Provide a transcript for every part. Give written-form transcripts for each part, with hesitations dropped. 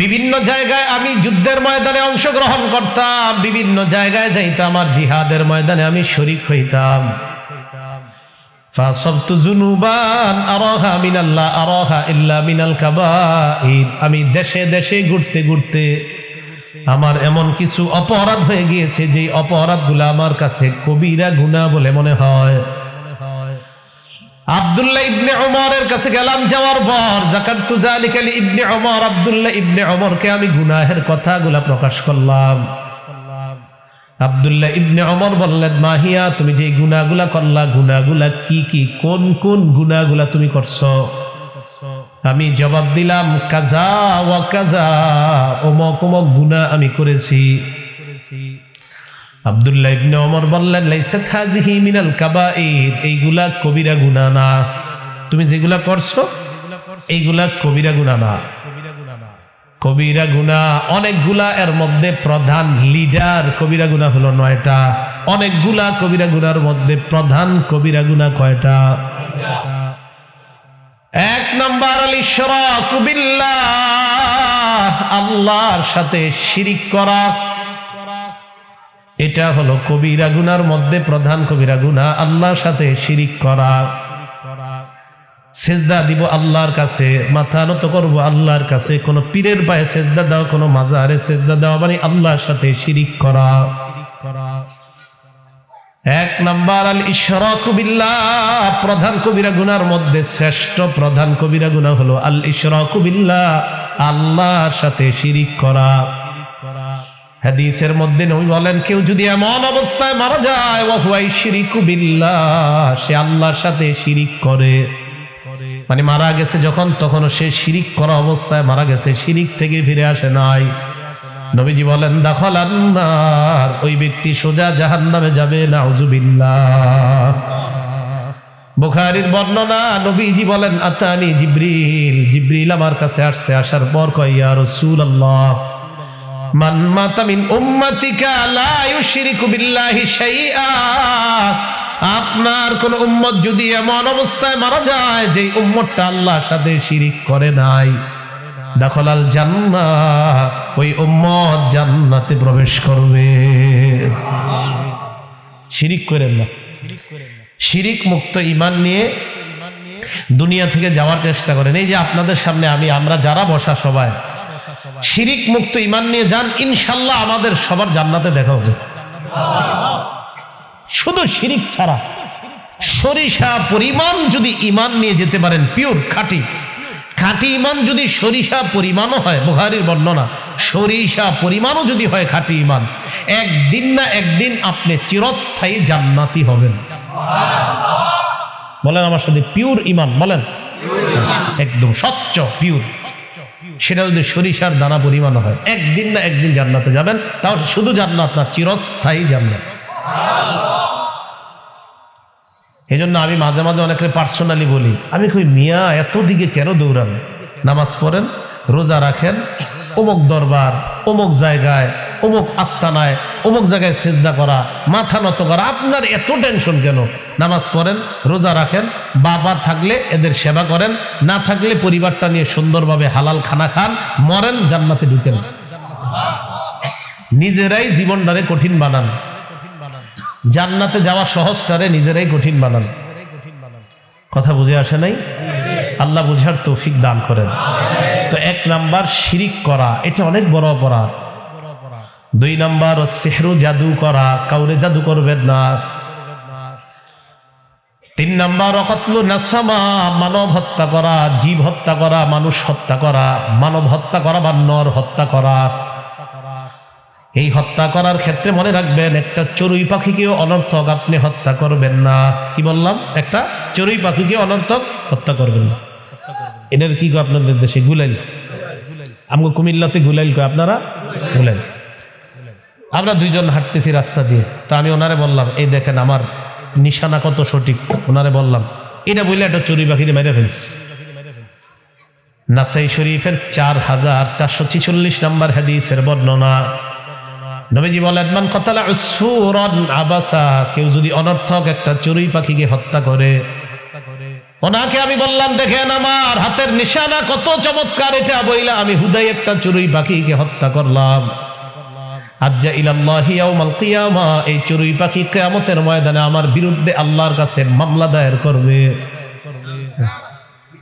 বিভিন্ন জায়গায় আমি যুদ্ধের ময়দানে অংশগ্রহণ করতাম, বিভিন্ন জায়গায় যাইতাম, আর জিহাদের ময়দানে আমি শরীক হইতাম। ফাসাবতু যুনুবান আরাহা মিনাল্লাহ আরাহা ইল্লা মিনাল কাবাইর। আমি দেশে দেশে ঘুরতে ঘুরতে আমার এমন কিছু অপরাধ হয়ে গিয়েছে যে অপরাধগুলো আমার কাছে কবিরা গুনাহ বলে মনে হয়। আব্দুল্লাহ ইবনে ওমরের কাছে গেলাম, যাওয়ার পর যাকারতু যালিকা লি ইবনে ওমর, আব্দুল্লাহ ইবনে ওমরকে আমি গুনাহের কথাগুলো প্রকাশ করলাম। আব্দুল্লাহ ইবনে ওমর বললেন, মাহিয়া, তুমি যে গুনাহগুলা করলা, গুনাহগুলা কি কি, কোন কোন গুনাহগুলা তুমি করছো? আমি জবাব দিলাম, কাজা ওয়া কাজা, অমুক অমুক গুনাহ আমি করেছি। আব্দুল্লাহ ইবনে ওমর বললেন, লাইসাত হাযিহি মিনাল কাবাইর, এইগুলা কবিরা গুনাহ না, তুমি যেগুলা করছো এইগুলা কবিরা গুনাহ না। কবিরা গুনাহ অনেকগুলা, এর মধ্যে প্রধান লিডার কবিরা গুনাহ হলো 9টা। অনেকগুলা কবিরা গুনার মধ্যে প্রধান কবিরা গুনাহ কয়টা? 1 নাম্বার আল ইশরাকু বিল্লাহ, আল্লাহর সাথে শিরিক করা। এটা হলো কবিরা গুনার মধ্যে প্রধান কবিরা গুনাহ, আল্লাহর সাথে শিরিক করা। সেজদা দিব আল্লাহর কাছে, মাথা নত করব আল্লাহর কাছে, কোন পীরের পায়ে সেজদা দাও, কোন মাজারে সেজদা দাও, মানে আল্লাহর সাথে শিরিক করা। 1 নাম্বার আল ইশরাকু বিল্লাহ, প্রধান কবিরা গুনার মধ্যে শ্রেষ্ঠ প্রধান কবিরা গুনাহ হলো আল ইশরাকু বিল্লাহ, আল্লাহর সাথে শিরিক করা। হাদিসের মধ্যে নবী বলেন, কেউ যদি এমন অবস্থায় মারা যায়, ওয়া হুয়া ইশরিকু বিল্লাহ, সে আল্লাহর সাথে শিরিক করে, মানে মারা গেছে যখন, তখনও সে শিরিক করা অবস্থায় মারা গেছে, শিরিক থেকে ফিরে আসে নাই। নবীজি বলেন, দাখালান নার, ওই ব্যক্তি সোজা জাহান্নামে যাবে, নাউযুবিল্লাহ। বুখারীর বর্ণনা, নবীজি বলেন, আতানি জিবরিল, জিবরিল আমার কাছে আসছে, আসার পর কয়, ইয়া রাসূলুল্লাহ, মান মাতা মিন উম্মাতিকা লা ইউশরিকু বিল্লাহি শাইআ, আপনার কোন উম্মত যদি এমন অবস্থায় মারা যায় যে উম্মতটা আল্লাহর সাথে শিরিক করে নাই, দাখালাল জান্নাহ, ওই উম্মত জান্নাতে প্রবেশ করবে। শিরিক করেন না, শিরিক মুক্ত ঈমান নিয়ে দুনিয়া থেকে যাওয়ার চেষ্টা করেন। এই যে আপনাদের সামনে আমরা যারা বসা সবাই শিরিক মুক্ত ঈমান নিয়ে যান, ইনশাআল্লাহ আমাদের সবার জান্নাতে দেখা হবে। শুধু শিরিক ছাড়া সরিষা পরিমাণ যদি ঈমান নিয়ে যেতে পারেন, পিওর খাঁটি খাঁটি ঈমান যদি সরিষা পরিমাণও হয়, বুখারীর বর্ণনা, সরিষা পরিমাণও যদি হয় খাঁটি ঈমান, একদিন না একদিন আপনি চিরস্থায়ী জান্নাতি হবেন। বলেন আমার সাথে, পিওর ঈমান বলেন, একদম স্বচ্ছ পিওর, সেটা যদি সরিষার দানা পরিমাণ হয়, একদিন না একদিন জান্নাতে যাবেন। তাও শুধু জান্নাত না, চিরস্থায়ী জান্নাত। এই জন্য আমি মাঝে মাঝে অনেকে পার্সোনালি বলি, আমি কই, মিয়া এত দিকে কেন দৌড়ান? নামাজ পড়েন, রোজা রাখেন, অমুক দরবার, অমুক জায়গায়, অমুক আস্তানায়, অমুক জায়গায় সেজদা করা, মাথা নত করা, আপনার এত টেনশন কেন? নামাজ পড়েন, রোজা রাখেন, বাবা থাকলে এদের সেবা করেন, না থাকলে পরিবারটা নিয়ে সুন্দরভাবে হালাল খানা খান, মরেন, জান্নাতে ঢুকেন। নিজেরাই জীবনটারে কঠিন বানান, জান্নাতে যাওয়া সহজটারে নিজেরাই কঠিন বানান। কথা বুঝে আসে নাই? আল্লাহ বুঝার তৌফিক দান করেন। তো 1 নাম্বার শিরিক করা, এটা অনেক বড় অপরাধ। 2 নাম্বার সিহরু, জাদু করা, কাউরে জাদু করবেন না। 3 নাম্বার কতলু নাসামা, মানব হত্যা করা, জীব হত্যা করা, মানুষ হত্যা করা, মানব হত্যা করা বা নর হত্যা করা। এই হত্যা করার ক্ষেত্রে মনে রাখবেন, একটা চড়ুই পাখিকেও অনর্থক আপনি হত্যা করবেন না। কি বললাম? একটা চড়ুই পাখিকে অনর্থক হত্যা করবেন না। এটার কি গো আপনাদের দেশে? গুলাইল। আমগো কুমিল্লাতে গুলাইল কয়, আপনারা গুলাইল। আমরা 2 জন হাঁটতেছি রাস্তা দিয়ে, তা আমি ওনারে বললাম, এই দেখেন আমার নিশানা কত সঠিক। ওনারে বললাম, এটা বললে একটা চড়ুই পাখিরে মেরে ফেলছে। নাসাই শরীফের 4446 নম্বর হাদিসের বর্ণনা, নবীজি বলেন, মান কাতালা উসফুরান আবাসা, কেউ যদি অনর্থক একটা চড়ুই পাখিকে হত্যা করে, ওনাকে আমি বললাম, দেখেন আমার হাতের নিশানা কত চমৎকার, এটা বইলা আমি হুদাই একটা চড়ুই পাখিকে হত্যা করলাম। আজ্জা ইলাল্লাহি ইয়াউমাল কিয়ামা, এই চড়ুই পাখি কিয়ামতের ময়দানে আমার বিরুদ্ধে আল্লাহর কাছে মামলা দায়ের করবে।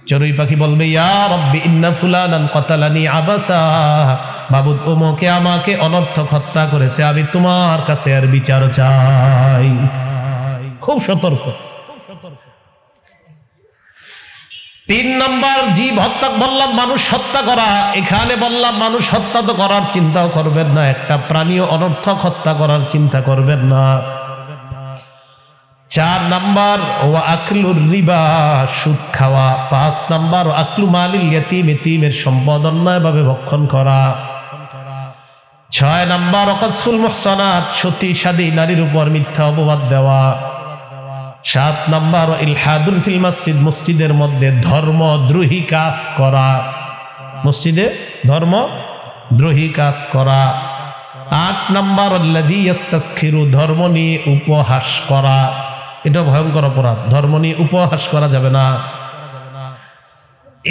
চড়ুই পাখি বলবে, ইয়া রাব্বি ইন্না ফুলানান কাতালানি আবাসা, মাবুদ ওমকে আমাকে অনর্থক হত্যা করেছে, আমি তোমার কাছে আর বিচার চাই। খুব সতর্ক। 3 নাম্বার জীব হত্যা, বললাম মানুষ হত্যা করা, এখানে বললাম মানুষ হত্যা তো করার চিন্তাও করবেন না, একটা প্রাণীও অনর্থক হত্যা করার চিন্তা করবেন না। 4 নাম্বার ওয়া আকলুর রিবা, সুদ খাওয়া। 5 নাম্বার ওয়া আকলু মালিল ইয়াতীম, এতিমের সম্পদ অন্যায়ভাবে ভক্ষণ করা। 6 নাম্বার ওয়াকাসফুল মুহসানাত, সতী সাদী নারীর উপর মিথ্যা অপবাদ দেওয়া। 7 নাম্বার ইলহাদুন ফিল মসজিদ, মসজিদের মধ্যে ধর্মদ্রোহী কাজ করা, মসজিদে ধর্মদ্রোহী কাজ করা। 8 নাম্বার আল্লাযী ইস্তাসখিরু, ধর্ম নিয়ে উপহাস করা, এটা ভয়ঙ্কর অপরাধ, ধর্ম নিয়ে উপহাস করা যাবে না।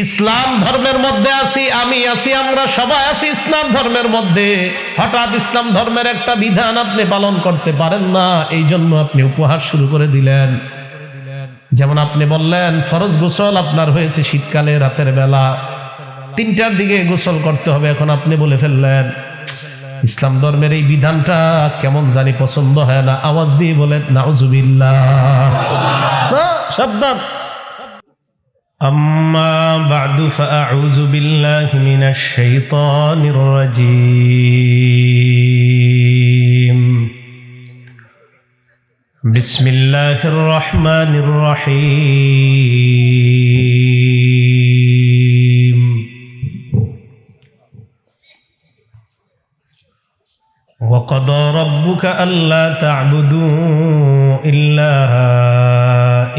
ইসলাম ধর্মের মধ্যে আছি, আমি আছি, আমরা সবাই আছি ইসলাম ধর্মের মধ্যে। হঠাৎ ইসলাম ধর্মের একটা বিধান আপনি পালন করতে পারেন না, এই জন্য আপনি উপহাস শুরু করে দিলেন। যেমন আপনি বললেন ফরজ গোসল আপনার হয়েছে শীতকালে রাতের বেলা 3টার দিকে গোসল করতে হবে, এখন আপনি বলে ফেললেন ইসলাম ধর্মের এই বিধানটা কেমন জানি পছন্দ হয় না, আওয়াজ দিয়ে বলেন নাউজুবিল্লাহ। সাবধান। আম্মা বা'দু ফাআউযু বিল্লাহি মিনাশ শাইতানির রাজীম। বিসমিল্লাহির রহমানির রহিম। وقضى ربك ألا تعبدوا إلا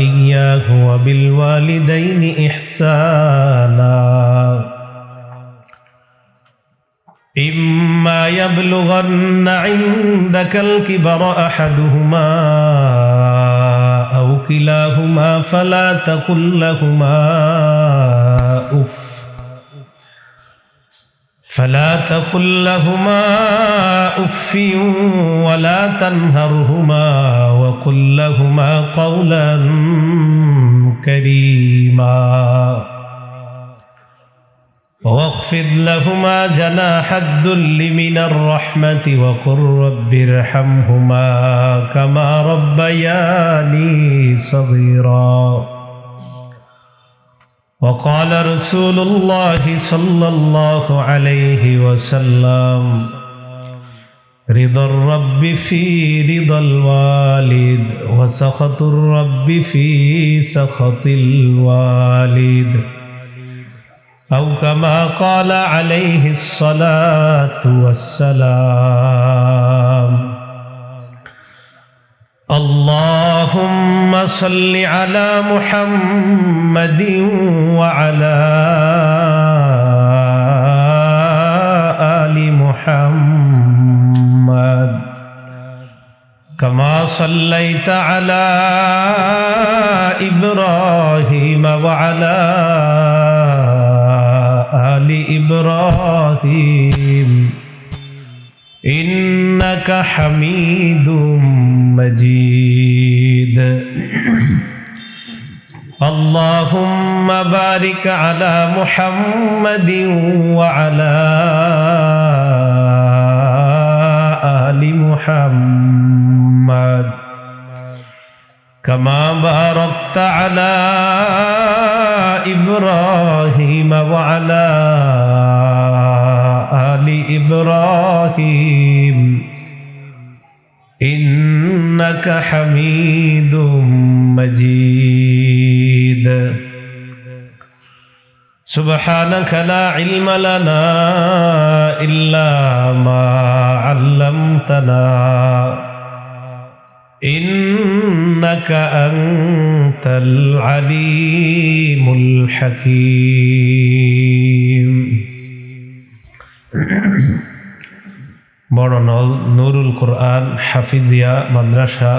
إياه وبالوالدين إحسانا إما يبلغن عندك الكبر أحدهما أو كلاهما فلا تقل لهما أف ولا تنهرهما وقل لهما قولا كريما واخفض لهما جناح الذل من الرحمة وقل رب ارحمهما كما ربياني صغيرا وقال رسول الله صلى الله عليه وسلم رضا الرب في رضا الوالد وسخط الرب في سخط الوالد أو كما قال عليه الصلاة والسلام اللهم صل على محمد وعلى آل محمد كما صليت على إبراهيم وعلى آل إبراهيم إنك حميد مجيد اللهم بارك على محمد وعلى آل محمد كما باركت على إبراهيم وعلى آل إبراهيم إنك حميد مجيد سبحانك لا علم لنا إلا ما علمتنا إنك أنت العليم الحكيم বড় নুরুল কোরআন হাফিজিয়া মাদ্রাসা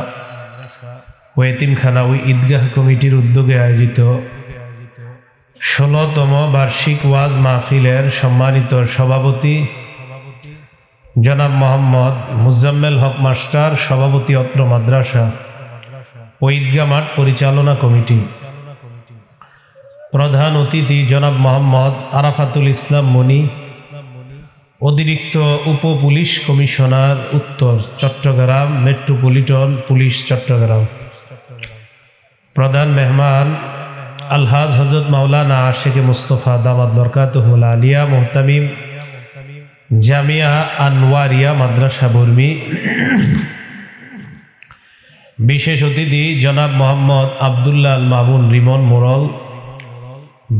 ও এতিমখানা ও ঈদগাহ কমিটির উদ্যোগে আয়োজিত ১৬তম বার্ষিক ওয়াজ মাহফিলের সম্মানিত সভাপতি জনাব মোহাম্মদ মুজাম্মেল হক মাস্টার, সভাপতি অত্র মাদ্রাসা ও ঈদগাহ মাঠ পরিচালনা কমিটি, প্রধান অতিথি জনাব মোহাম্মদ আরাফাতুল ইসলাম মনি, অতিরিক্ত উপ পুলিশ কমিশনার উত্তর চট্টগ্রাম মেট্রোপলিটন পুলিশ চট্টগ্রাম, প্রধান মেহমান আলহাজ হযরত মাওলানা আশিক মুস্তফা দামাত বরকাতুহুল আলিয়া মুহতামিম জামিয়া আনওয়ারিয়া মাদ্রাসা বর্মী, বিশেষ অতিথি জনাব মোহাম্মদ আব্দুল্লাহ আল মামুন রিমন মোরল,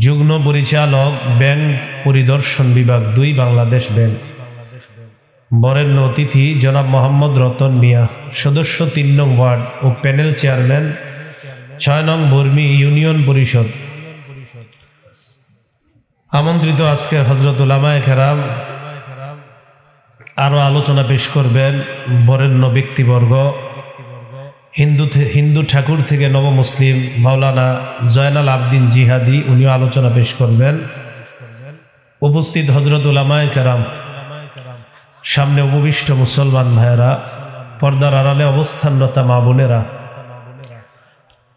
যুগ্ম পরিচালক ব্যাংক পরিদর্শন বিভাগ ২ বাংলাদেশ ব্যাংক, বরেণ্য অতিথি জনাব মোহাম্মদ রতন মিয়া, সদস্য ৩ নং ওয়ার্ড ও প্যানেল চেয়ারম্যান ৬ নং বর্মী ইউনিয়ন পরিষদ। আমন্ত্রিত আজকে হযরত উলামায়ে কেরাম আরো আলোচনা পেশ করবেন বরেণ্য ব্যক্তিবর্গ, হিন্দু ঠাকুর থেকে নব মুসলিম মাওলানা জয়নাল আবদিন জিহাদি, উনিও আলোচনা পেশ করবেন। উপস্থিত হযরত উলামায়ে কেরাম, সামনে উপবিষ্ট মুসলমান ভাইয়েরা, পর্দার আড়ালে অবস্থানরতা মা বোনেরা,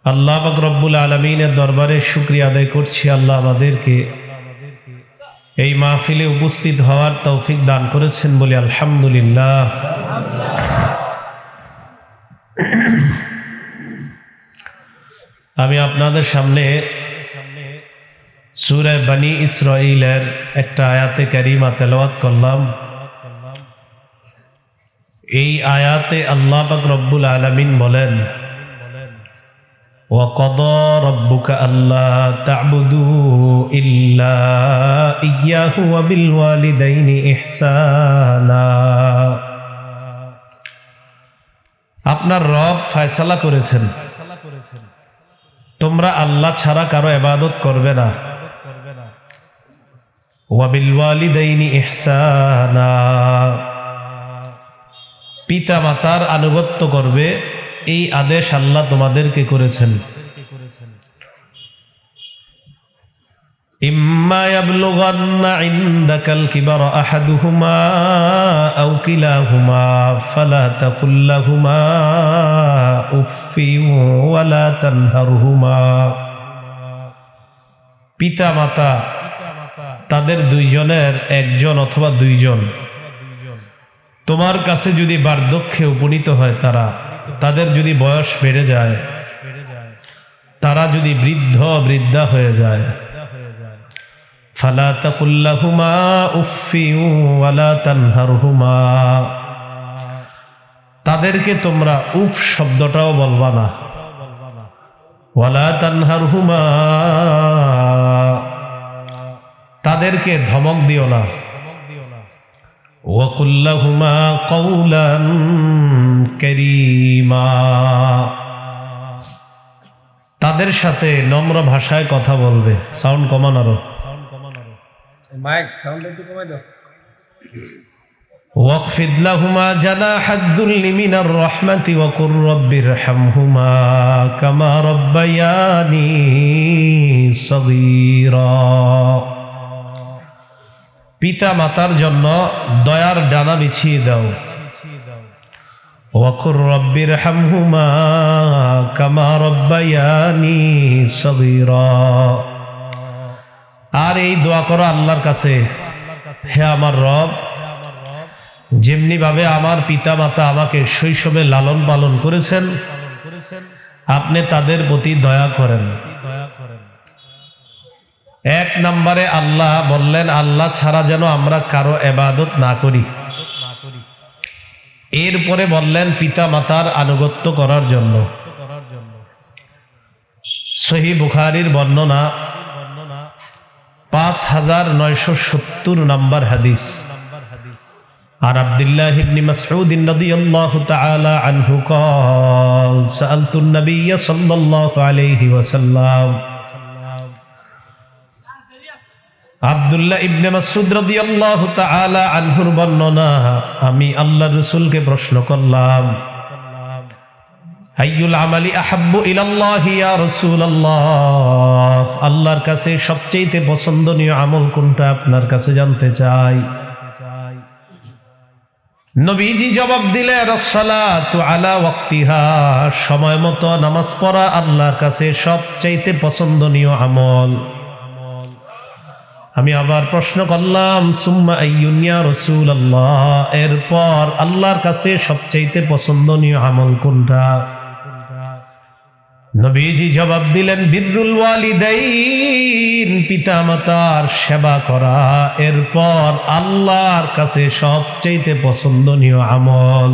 আল্লাহ পাক রব্বুল আলামিনের দরবারে শুকরিয়া আদায় করছি, আল্লাহ আমাদেরকে এই মাহফিলে উপস্থিত হওয়ার তৌফিক দান করেছেন বলে আলহামদুলিল্লাহ। আমি আপনাদের সামনে সূরা বনী ইসরাঈলের একটা আয়াতে কারিমা তেলাওয়াত করলাম। এই আয়াতে আল্লাহ পাক রব্বুল আলামিন বলেন, وَقَضَى رَبُّكَ أَلَّا تَعْبُدُوا إِلَّا إِيَّاهُ وَبِالْوَالِدَيْنِ إِحْسَانًا। আপনার রব ফয়সালা করেছেন তোমরা আল্লাহ ছাড়া কারো ইবাদত করবে না। ওয়াবিলওয়ালিদাইনি ইহসানা, পিতা মাতার আনুগত্য করবে, এই আদেশ আল্লাহ তোমাদেরকে করেছেন। ইম্মা ইয়াবলুগান্না ইনদাকাল কিবারা আহাদুহুমা আও কিলাহুমা ফালা তাকুল লাহুমা উফফিন ওয়ালা তানহারহুমা। পিতা মাতা তাদের দুইজনের একজন অথবা দুইজন তোমার কাছে যদি বার্ধক্যে উপনীত হয়, তাদের যদি বয়স বেড়ে যায়, তারা যদি বৃদ্ধা হয়ে যায়, ফালা তাকুল লাহুমা উফফিন ওয়ালা তানহারহুমা, তাদেরকে তোমরা উফ শব্দটাও বলবা না। ওয়ালা তানহারহুমা, তাদেরকে ধমক দিও না। ওয়াকুল লাহুমা কওলান কারীমা, তাদের সাথে নম্র ভাষায় কথা বলবে। সাউন্ড কমান, আরো মাইক সাউন্ড একটু কমাই দাও। ওয়াকফিদ লাহুমা জানাহাদ যুল্লি মিনার রাহমাতি ওয়া কুর রাব্বিরহামহুমা কামা রাব্বায়ানি সগীরা। পিতা মাতার জন্য দয়ার ডানা বিছিয়ে দাও। ওয়া কুর রাব্বিরহামহুমা কামা রাব্বায়ানি সগীরা। আর এই দোয়া করো আল্লাহর কাছে, হে আমার রব, যেমনি ভাবে আমার পিতা মাতা আমাকে শৈশবে লালন পালন করেছেন, আপনি তাদের প্রতি দয়া করেন। এক নম্বরে আল্লাহ বললেন, আল্লাহ ছাড়া যেন আমরা কারো ইবাদত না করি। এরপরে বললেন পিতা মাতার আনুগত্য করার জন্য। সহিহ বুখারীর বর্ণনা 5970 নম্বর হাদিস। আর আব্দুল্লাহ ইবনে মাসউদ রাদিয়াল্লাহু তাআলা আনহু قال سألت النبي صلى الله عليه وسلم। আব্দুল্লাহ ইবনে মাসউদ রাদিয়াল্লাহু তাআলা আনহুর বর্ণনা, আমি আল্লাহর রাসূলকে প্রশ্ন করলাম, আইয়ুল আমালি আহাব্বু ইলাল্লাহি ইয়া রাসূলুল্লাহ, আল্লাহর কাছে সবচেয়ে পছন্দনীয় আমল কোনটা আপনার কাছে জানতে চাই। নবীজি জবাব দিলেন আসসালাতু আলা ওয়াক্তিহা, সময় মতো নামাজ পড়া আল্লাহর কাছে সবচেয়ে পছন্দনীয় আমল। আমি আবার প্রশ্ন করলাম সুম্মা আইয়ুন ইয়া রাসূলুল্লাহ, এরপর আল্লাহর কাছে সবচেয়ে পছন্দনীয় আমল কোনটা? নবীজি জবাব দিলেন বিররুল ওয়ালিদাইন, পিতা মাতার সেবা করা। এরপর আল্লাহর কাছে সবচেয়ে পছন্দনীয় আমল।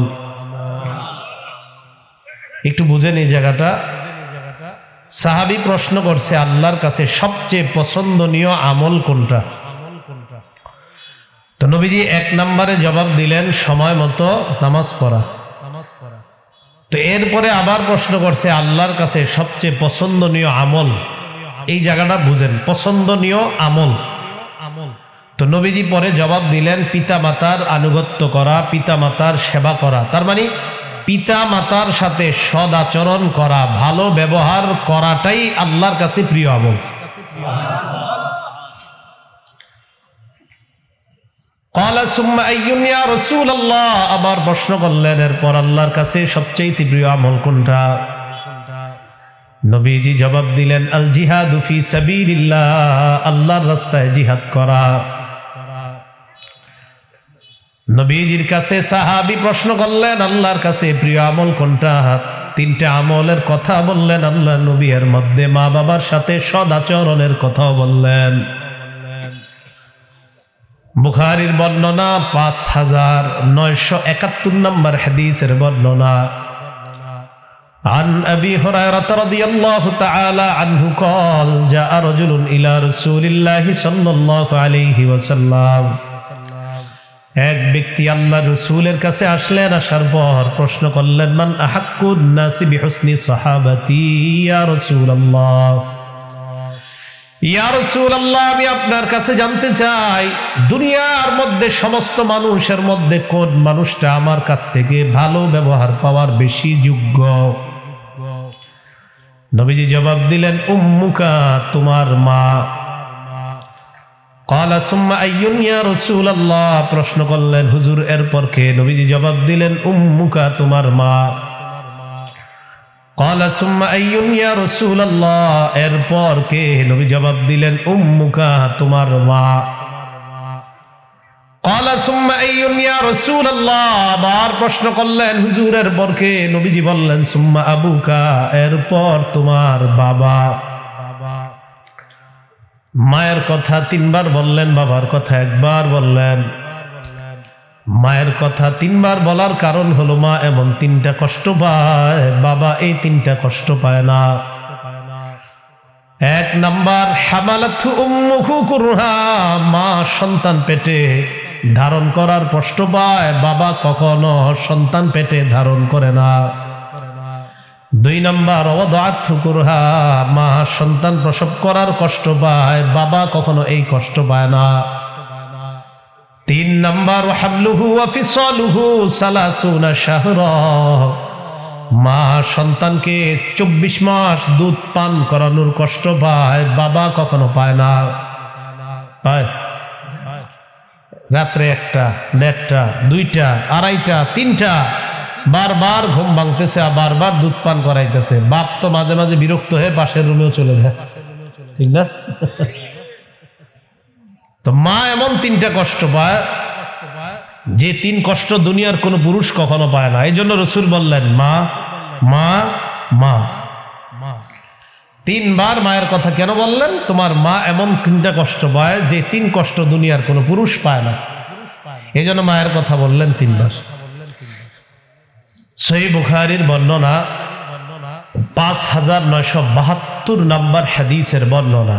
একটু বুঝেন এই জায়গাটা। সাহাবী প্রশ্ন করছে আল্লাহর কাছে সবচেয়ে পছন্দনীয় আমল কোনটা? তো নবীজি 1 নম্বরে জবাব দিলেন সময় মতো নামাজ পড়া। তো এরপরে আবার প্রশ্ন করছে আল্লাহর কাছে সবচেয়ে পছন্দনীয় আমল। এই জায়গাটা বুঝেন, পছন্দনীয় আমল। তো নবীজি পরে জবাব দিলেন পিতা মাতার আনুগত্য করা, পিতা মাতার সেবা করা। তার মানে পিতা মাতার সাথে সদ আচরণ করা, ভালো ব্যবহার করাটাই আল্লাহর কাছে প্রিয় আমল। ক্বালা সুম্মা আইয়ুন ইয়া রাসূলুল্লাহ, আবার প্রশ্ন করলেন এরপর আল্লাহর কাছে সবচেয়ে প্রিয় আমল কোনটা? নবীজি জবাব দিলেন আল জিহাদু ফি সাবিলিল্লাহ, আল্লাহর রাস্তায় জিহাদ করা। নবীজির কাছে সাহাবী প্রশ্ন করলেন আল্লাহর কাছে প্রিয় আমল কোনটা? 3টা আমলের কথা বললেন আল্লাহ নবী, এর মধ্যে মা বাবার সাথে সদ আচরণের কথাও বললেন। বুখারীর বর্ণনা 5971 নম্বর হাদিসের বর্ণনা। عن أبي هريرة رضي الله تعالى عنه قال جاء رجل إلى رسول الله صلى الله عليه وسلم, এক ব্যক্তি আল্লাহ রাসূলের কাছে আসলেন। আসার পর প্রশ্ন করলেন মান আহাক্কুন নাসি বিহুসনি সাহাবাতি ইয়া রাসূলুল্লাহ, ইয়া রাসূলুল্লাহ, আমি আপনার কাছে জানতে চাই দুনিয়ার মধ্যে সমস্ত মানুষের মধ্যে কোন মানুষটা আমার কাছ থেকে ভালো ব্যবহার পাওয়ার বেশি যোগ্য? নবীজি জবাব দিলেন উম্মুকা, তোমার মা। ক্বালা সুম্মা আইয়ুন ইয়া রাসূলুল্লাহ, প্রশ্ন করলেন হুজুর এরপর কে? নবীজি জবাব দিলেন উম্মুকা, তোমার মা। ক্বালা সুম্মা আইয়ুন ইয়া রাসূলুল্লাহ, এরপর কে? নবী জবাব দিলেন উম্মুকা, তোমার মা। ক্বালা সুম্মা আইয়ুন ইয়া রাসূলুল্লাহ, আবার প্রশ্ন করলেন হুজুর এরপর কে? নবীজি বললেন সুম্মা আবুকা, এরপর তোমার বাবা। মায়ের কথা 3 বার বললেন, বাবার কথা 1 বার বললেন। মায়ের কথা 3 বার বলার কারণ হলো মা এমন 3টা কষ্ট পায়, বাবা এই 3টা কষ্ট পায় না। 1 নাম্বার হামালাতহু উম্মুহু কুরহা, মা সন্তান পেটে ধারণ করার কষ্ট পায়, বাবা কখনো সন্তান পেটে ধারণ করে না। 2 নাম্বার ওয়াদাআতহু কুরহা, মা সন্তান প্রসব করার কষ্ট পায়, বাবা কখনো এই কষ্ট পায় না। 3 নাম্বার হামলুহু ওয়া ফিসালুহু 30 শাহরা, মা সন্তানকে 24 মাস দুধ পান করানোর কষ্ট পায়, বাবা কখনো পায় না। পায় রাত্রে 1টা, 1.5টা, 2টা, 2.5টা, 3টা, বারবার ঘুম ভাঙতেছে, বারবার দুধ পান করাইতেছে। বাপ তো মাঝে মাঝে বিরক্ত হয়ে পাশের রুমেও চলে যায়, ঠিক না? তো মা এমন 3টা কষ্ট পায় যে 3 কষ্ট দুনিয়ার কোনো পুরুষ কখনো পায় না। এই জন্য রাসূল বললেন মা মা মা। 3 বার মায়ের কথা কেন বললেন? তোমার মা এমন 3টা কষ্ট পায় যে 3 কষ্ট দুনিয়ার কোনো পুরুষ পায় না, এই জন্য মায়ের কথা বললেন 3 বার। সহিহ বুখারীর বর্ণনা 5972 নম্বর হাদিসের বর্ণনা।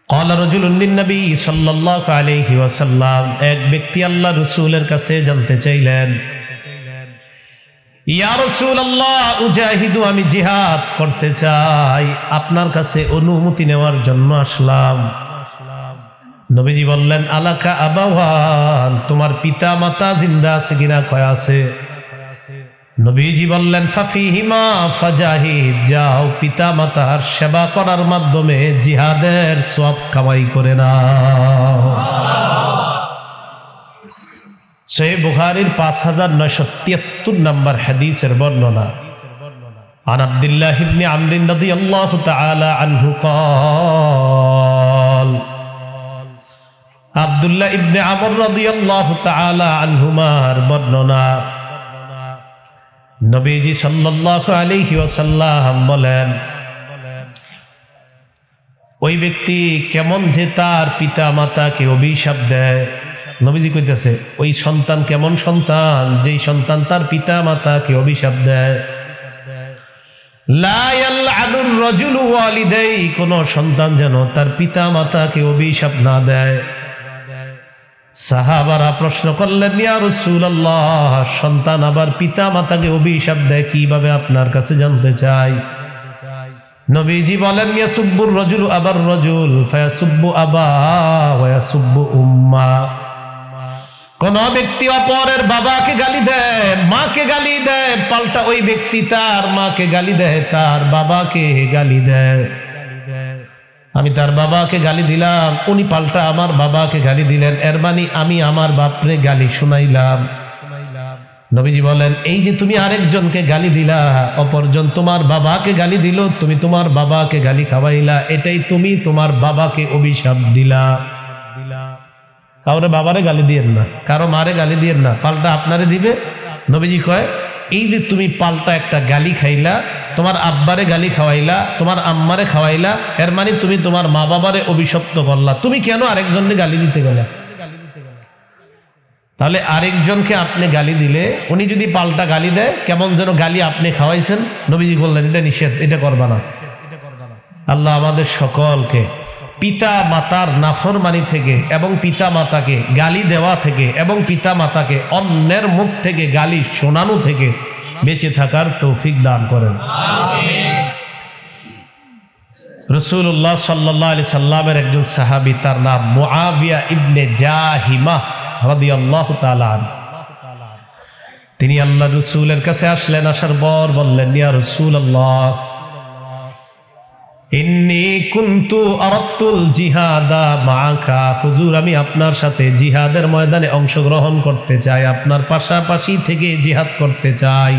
ক্বালা রাজুলুন লিন-নবী সাল্লাল্লাহু আলাইহি ওয়াসাল্লাম, এক ব্যক্তি আল্লাহ রাসূলের কাছে জানতে চাইলেন ইয়া রাসূলুল্লাহ উজাহিদু, আমি জিহাদ করতে চাই, আপনার কাছে অনুমতি নেওয়ার জন্য আসলাম। নবীজি বললেন আলাকা আবাওয়ান, তোমার পিতা মাতা জিন্দা আছে কিনা? কয় আছে। নবীজি বললেন ফাফিহিমা ফাজাহিদ, যাও পিতা মাতার সেবা করার মাধ্যমে জিহাদের সওয়াব কামাই করে নাও। সহিহ বুখারীর 5973 নম্বর হাদিসের বর্ণনা। عن عبد الله بن عمرو رضي الله تعالى عنه قال عبد الله بن عمرو رضي الله تعالى عنهما বর্ণনা, নবীজি সাল্লাল্লাহু আলাইহি ওয়াসাল্লাম বলেন, ওই ব্যক্তি কেমন যে তার পিতা মাতাকে অভিশাপ দেয়। নবীজি কইতেছে ওই সন্তান কেমন সন্তান, যেই সন্তান তার পিতা মাতাকে অভিশাপ দেয়। লা ইয়ালআনুর রাজুলু ওয়ালিদাই, কোন সন্তান যেন তার পিতা মাতাকে অভিশাপ না দেয়। সাহাবারা প্রশ্ন করলেন, ইয়া রাসূলুল্লাহ, সন্তান আবার পিতা মাতাকে অভিশাপ দেয় কিভাবে, আপনার কাছে জানতে চাই। নবীজি বলেন, ইয়াসুব্বুর রাজুলু আবার রাজুল ফায়াসুব্বু আবা ওয়া ইয়াসুব্বু উম্মা, কোন ব্যক্তি অপরের বাবাকে গালি দেয়, মাকে গালি দেয়, পাল্টা ওই ব্যক্তি তার মাকে গালি দেয়, তার বাবাকে গালি দেয়। আমি তার বাবাকে গালি দিলাম, উনি পাল্টা আমার বাবাকে গালি দিলেন, এর মানে আমি আমার বাপরে গালি শুনাইলাম। নবীজি বলেন, এই যে তুমি আরেকজনকে গালি দিলা, অপরজন তোমার বাবাকে গালি দিল, তুমি তোমার বাবাকে গালি খাওয়াইলা, এটাই তুমি তোমার বাবাকে অভিশাপ দিলা। কাউরে বাবারে গালি দিয়েন না, কারো মারে গালি দিয়েন না, পাল্টা আপনারে দিবে। নবীজি কয়, এই যে তুমি পাল্টা একটা গালি খাইলা, তোমার আব্বারে গালি খাওয়াইলা, তোমার আম্মারে খাওয়াইলা, এর মানে তুমি তোমার মা বাবারে অভিশপ্ত করলা, তুমি কেন আরেকজনকে গালি দিতে গেলা? তাহলে আরেকজনকে আপনি গালি দিলে উনি যদি পাল্টা গালি দেয়, কেমন যেন গালি আপনি খাওয়াইছেন। নবীজি বললেন এটা নিষেধ, এটা করবা না। আল্লাহ আমাদের সকলকে পিতা মাতার নাফরমানি থেকে এবং পিতা মাতাকে গালি দেওয়া থেকে এবং পিতা মাতাকে অন্যের মুখ থেকে গালি শোনানো থেকে বেঁচে থাকার তৌফিক দান করেন। রাসূলুল্লাহ সাল্লাল্লাহু আলাইহি সাল্লামের একজন সাহাবী, তার নাম মুআবিয়া ইবনে জাহিমা রাদিয়াল্লাহু তাআলা আনহু। তিনি আল্লাহর রাসূলের কাছে আসলেন, আসার পর বললেন, ইয়া রাসূলুল্লাহ, ইন্নী কুনতু আরাদতুল জিহাদা মাআকা, হুজুর আমি আপনার সাথে জিহাদের ময়দানে অংশগ্রহণ করতে চাই, আপনার পাশাপাশি থেকে জিহাদ করতে চাই।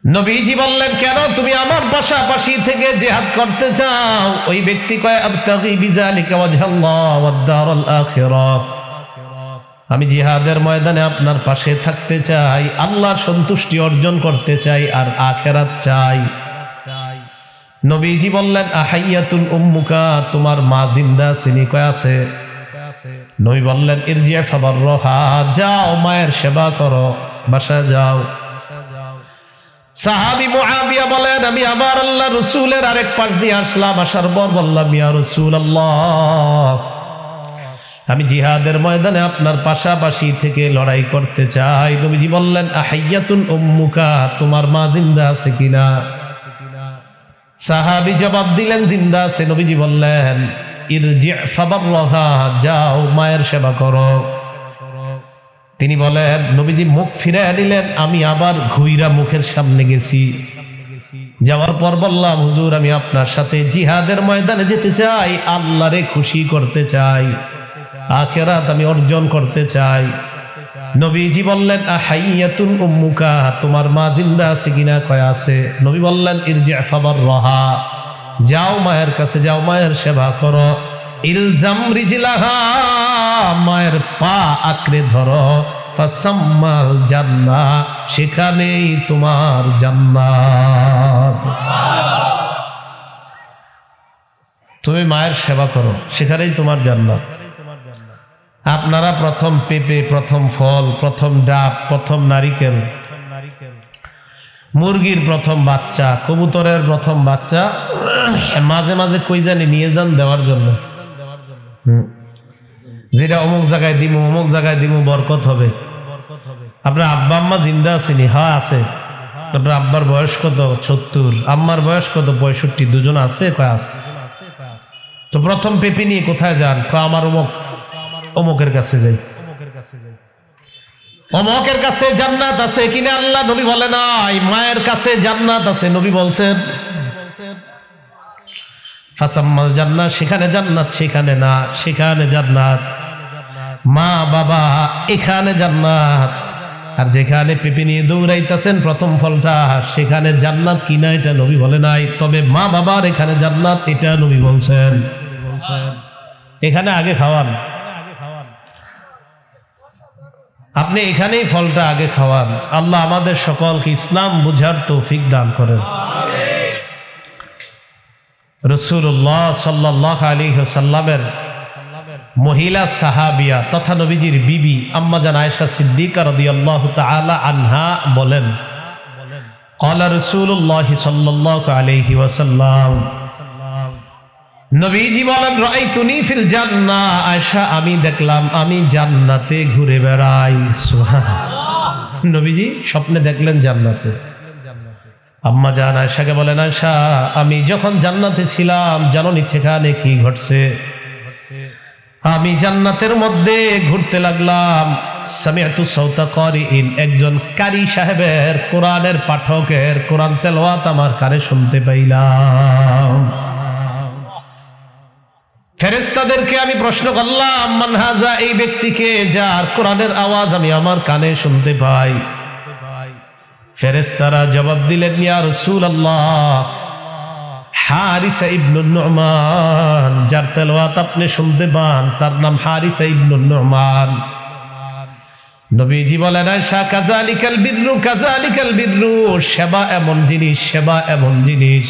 নবীজি বললেন, কেন তুমি আমার পাশাপাশি থেকে জিহাদ করতে চাও? ওই ব্যক্তি কয়, আবতাগি বিযালিকা ওয়াজহাল্লাহ ওয়াদ দারাল আখিরাহ, আমি জিহাদের ময়দানে আপনার পাশে থাকতে চাই, আল্লাহর সন্তুষ্টি অর্জন করতে চাই আর আখিরাত চাই। নবীজি বললেন, আহাইয়াতুন উম্মুকা, তোমার মা জিন্দা আছেনি? কয় আছে। নবী বললেন, ইরজি' ফাবাররাহা, যাও মায়ের সেবা করো, বাসায় যাও। সাহাবী মুআবিয়া বলেন, আমি আবার আল্লাহ রাসূলের আরেক পাশ দিয়ে আসলাম, আসার পর বললাম, ইয়া রাসূলুল্লাহ, আমি জিহাদের ময়দানে আপনার পাশাপাশি থেকে লড়াই করতে চাই। নবীজি বললেন, আহাইয়াতুন উম্মুকা, তোমার মা জিন্দা আছে কিনা? সাহাবী জবাব দিলেন, জিন্দা আছে। নবীজি বললেন, ইরজি' ফাবাররাহা, যাও মায়ের সেবা করো। তিনি বলেন, নবীজি মুখ ফিরিয়ে নিলেন, আমি আবার ঘুইরা মুখের সামনে গেছি। যাওয়ার পর বললাম, হুজুর আমি আপনার সাথে জিহাদের ময়দানে যেতে চাই, আল্লাহরে খুশি করতে চাই, আখিরাত আমি অর্জন করতে চাই। নবীজি বললেন, আহাইয়াতুন উম্মুকা, তোমার মা জিন্দা আছে কিনা? কয় আছে। নবী বললেন, ইরজি' ফাবাররাহা, যাও মায়ের কাছে যাও, মায়ের সেবা করো। ইলজাম রিজলাহা, মায়ের পা আঁকড়ে ধরো, ফাসাম্মাল জান্নাহ, সেখানেই তোমার জান্নাত। তুমি মায়ের সেবা করো, সেখানেই তোমার জান্নাত। আপনারা প্রথম পেঁপে, প্রথম ফল, প্রথম ডাব, প্রথম নারিকেল, মুরগির প্রথম বাচ্চা, কবুতরের প্রথম বাচ্চা মাঝে মাঝে কই জানি নিয়ে যান দেওয়ার জন্য, যেটা অমুক জায়গায় দিমু, অমুক জায়গায় দিমু, বরকত হবে। আপনার আব্বা আম্মা জিন্দা আছেনি? হ্যাঁ আছে। আপনার আব্বার বয়স কত? ৭০। আম্মার বয়স কত? ৬৫। দুজন আছে? কয় আছে। তো প্রথম পেঁপে নিয়ে কোথায় যান? আমার অমুকের কাছে যাই। অমকের কাছে জান্নাত আছে কিনা আল্লাহ নবী বলে নাই, মায়ের কাছে জান্নাত আছে নবী বলছেন। ফাসাম্মাল জান্নাত, সেখানে জান্নাত, সেখানে না, সেখানে জান্নাত। মা বাবা এখানে জান্নাত, আর যেখানে পেঁপে নিয়ে দৌড়াইতেছেন প্রথম ফলটা, সেখানে জান্নাত কিনা এটা নবী বলে নাই, তবে মা বাবার এখানে জান্নাত এটা নবী বলছেন। এখানে আগে খাওয়ান, আপনি এখানেই ফলটা আগে খাওয়ান। আল্লাহ আমাদের সকলকে ইসলাম বুঝার তৌফিক দান করেন। রাসূলুল্লাহ সাল্লাল্লাহু আলাইহি ওয়াসাল্লামের মহিলা সাহাবিয়া তথা নবীজির বিবি আম্মা জান আয়েশা সিদ্দিকা রাদিয়াল্লাহু তাআলা আনহা বলেন, ক্বালা রাসূলুল্লাহ সাল্লাল্লাহু আলাইহি ওয়াসাল্লাম, নবীজি বলেন, রাআইতুনি ফিল জান্নাহ, আয়েশা আমি দেখলাম আমি জান্নাতে ঘুরে বেড়াই। সুবহানাল্লাহ, নবীজি স্বপ্নে দেখলেন জান্নাতে। আম্মা জান আয়েশাকে বলেন, আয়েশা আমি যখন জান্নাতে ছিলাম জানোনি সেখানে কি ঘটছে? আমি জান্নাতের মধ্যে ঘুরতে লাগলাম, সামিআতু সাওতা কারিইন, একজন কারি সাহেবের, কোরআনের পাঠকের কোরআন তেলাওয়াত আমার কানে শুনতে পাইলাম। ফেরেশতাদেরকে আমি প্রশ্ন করলাম, মান হাযা, এই ব্যক্তিকে যার কোরআনের আওয়াজ আমি আমার কানে শুনতে পাই। ফেরেশতারা জবাব দিলেন, ইয়া রাসূলুল্লাহ, হারিসা ইবনুন নু'মান, যার তেলাওয়াত আপনি শুনতে পান তার নাম হারিসা ইবনুন নু'মান। নবীজি বলেন, আয়েশা কাযালিকাল বিররু, কাযালিকাল বিররু, সেবা এমন জিনিস, সেবা এমন জিনিস।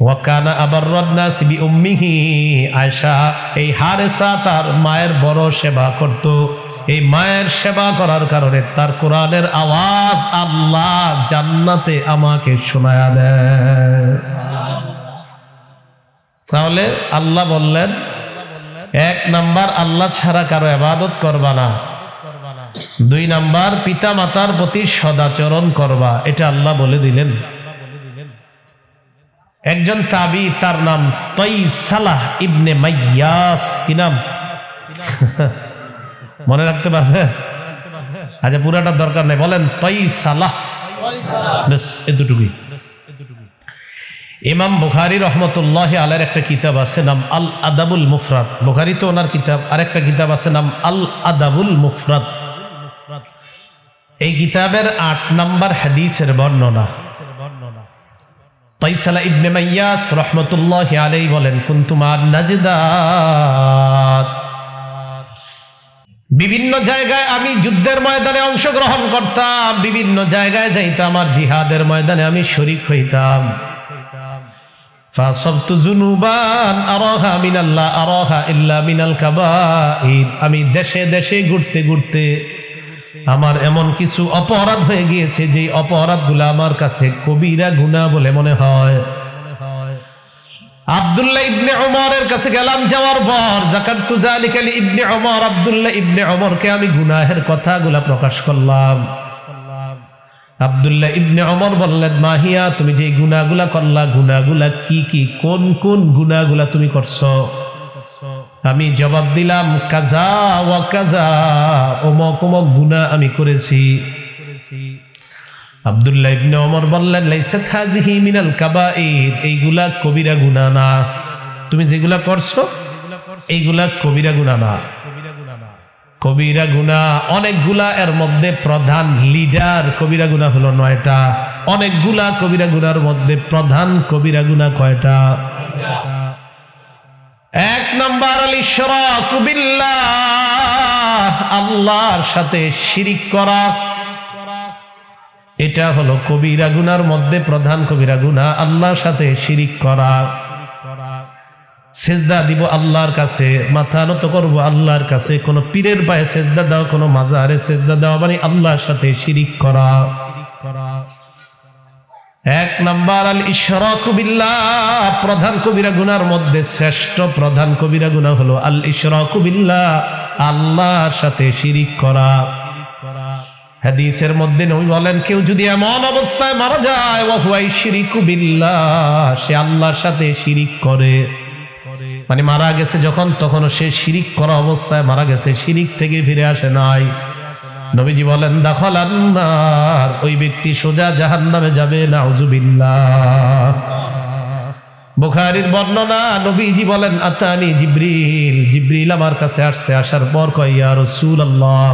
ওয়া কানা আবাররান নাস বিউম্মিহি, আয়েশা এই হারিসা তার মায়ের বড় সেবা করত। এই মায়ের সেবা করার কারণে তার কোরআনের আওয়াজ আল্লাহ জান্নাতে আমাকে শোনায়া দেয়। তাহলে আল্লাহ বললেন, এক নাম্বার আল্লাহ ছাড়া কারো ইবাদত করবা না, দুই নাম্বার পিতা মাতার প্রতি সদাচরণ করবা, এটা আল্লাহ বলে দিলেন। একজন তাবি, তার নাম তাইসালাহ ইবনে মাইয়াস, কি নাম মনে রাখতে পারবে? আচ্ছা পুরাটা দরকার নেই, বলেন তাইসালাহ, বেশ এতটুকুই। ইমাম বুখারী রাহমাতুল্লাহি আলাইহির একটা কিতাব আছে নাম আল আদাবুল মুফরাদ, বুখারী তো ওনার কিতাব, আরেকটা কিতাব আছে নাম আল আদাবুল মুফরাদ। এই কিতাবের 8 নম্বর হাদিসের বর্ণনা। তাইসালা ইবনে মাইয়াস রাহমাতুল্লাহি আলাইহি বলেন, কুনতু মা'আন নাজদাত, বিভিন্ন জায়গায় আমি যুদ্ধের ময়দানে অংশগ্রহণ করতাম, বিভিন্ন জায়গায় যাইতাম, আর জিহাদের ময়দানে আমি শরীক হইতাম। ফাসাবতু যুনুবান আরাহা মিনাল্লাহ আরাহা ইল্লা মিনাল কাবাইর, আমি দেশে দেশে ঘুরতে ঘুরতে আমার এমন কিছু অপরাধ হয়ে গিয়েছে যে অপরাধগুলো আমার কাছে কবিরা গুনাহ বলে মনে হয়। আব্দুল্লাহ ইবনে ওমরের কাছে গেলাম, যাওয়ার পর যাকারতু যালিকা লি ইবনে ওমর, আব্দুল্লাহ ইবনে ওমরকে আমি গুনাহের কথাগুলো প্রকাশ করলাম। আব্দুল্লাহ ইবনে ওমর বললেন, মাহিয়া, তুমি যে গুনাহগুলা করলা, গুনাহগুলা কি কি, কোন কোন গুনাহগুলা তুমি করছো? আমি জবাব দিলাম, কাজা ওয়া কাজা, অমুক অমুক গুনাহ আমি করেছি। আব্দুল্লাহ ইবনে ওমর বললেন, লাইসাত হাযিহি মিনাল কাবাইর, এইগুলা কবিরা গুনাহ না, তুমি যেগুলা করছো এইগুলা কবিরা গুনাহ না। কবিরা গুনাহ অনেকগুলা, এর মধ্যে প্রধান লিডার কবিরা গুনাহ হলো 9টা। অনেকগুলা কবিরা গুনার মধ্যে প্রধান কবিরা গুনাহ কয়টা? 1 নাম্বার আল ইশরাকু বিল্লাহ, আল্লাহর সাথে শিরিক করা, এটা হলো কবিরা গুনার মধ্যে প্রধান কবিরা গুনাহ, আল্লাহর সাথে শিরিক করা। সেজদা দিব আল্লাহর কাছে, মাথা নত করবো আল্লাহর কাছে, কোন পীরের পায়ে সেজদা দাও, কোন মাজারে সেজদা দাও, মানে আল্লাহর সাথে শিরিক করা। 1 নাম্বার আল ইশরাকু বিল্লাহ, প্রধান কবিরা গুনার মধ্যে শ্রেষ্ঠ প্রধান কবিরা গুনাহ হলো আল ইশরাকু বিল্লাহ, আল্লাহর সাথে শিরিক করা। হাদিসের মধ্যে নবী বলেন, কেউ যদি এমন অবস্থায় মারা যায়, ওয়া হুয়া ইশরিকু বিল্লাহ, সে আল্লাহর সাথে শিরিক করে, মানে মারা গেছে যখন তখনও সে শিরিক করা অবস্থায় মারা গেছে, শিরিক থেকে ফিরে আসে নাই। নবীজি বলেন দাখালান নার, ওই ব্যক্তি সোজা জাহান্নামে যাবে, নাউজুবিল্লাহ। বুখারীর বর্ণনা, নবীজি বলেন আতানি জিবরিল, জিবরিল আমার কাছে আসছে, আসার পর কয় ইয়া রাসূলুল্লাহ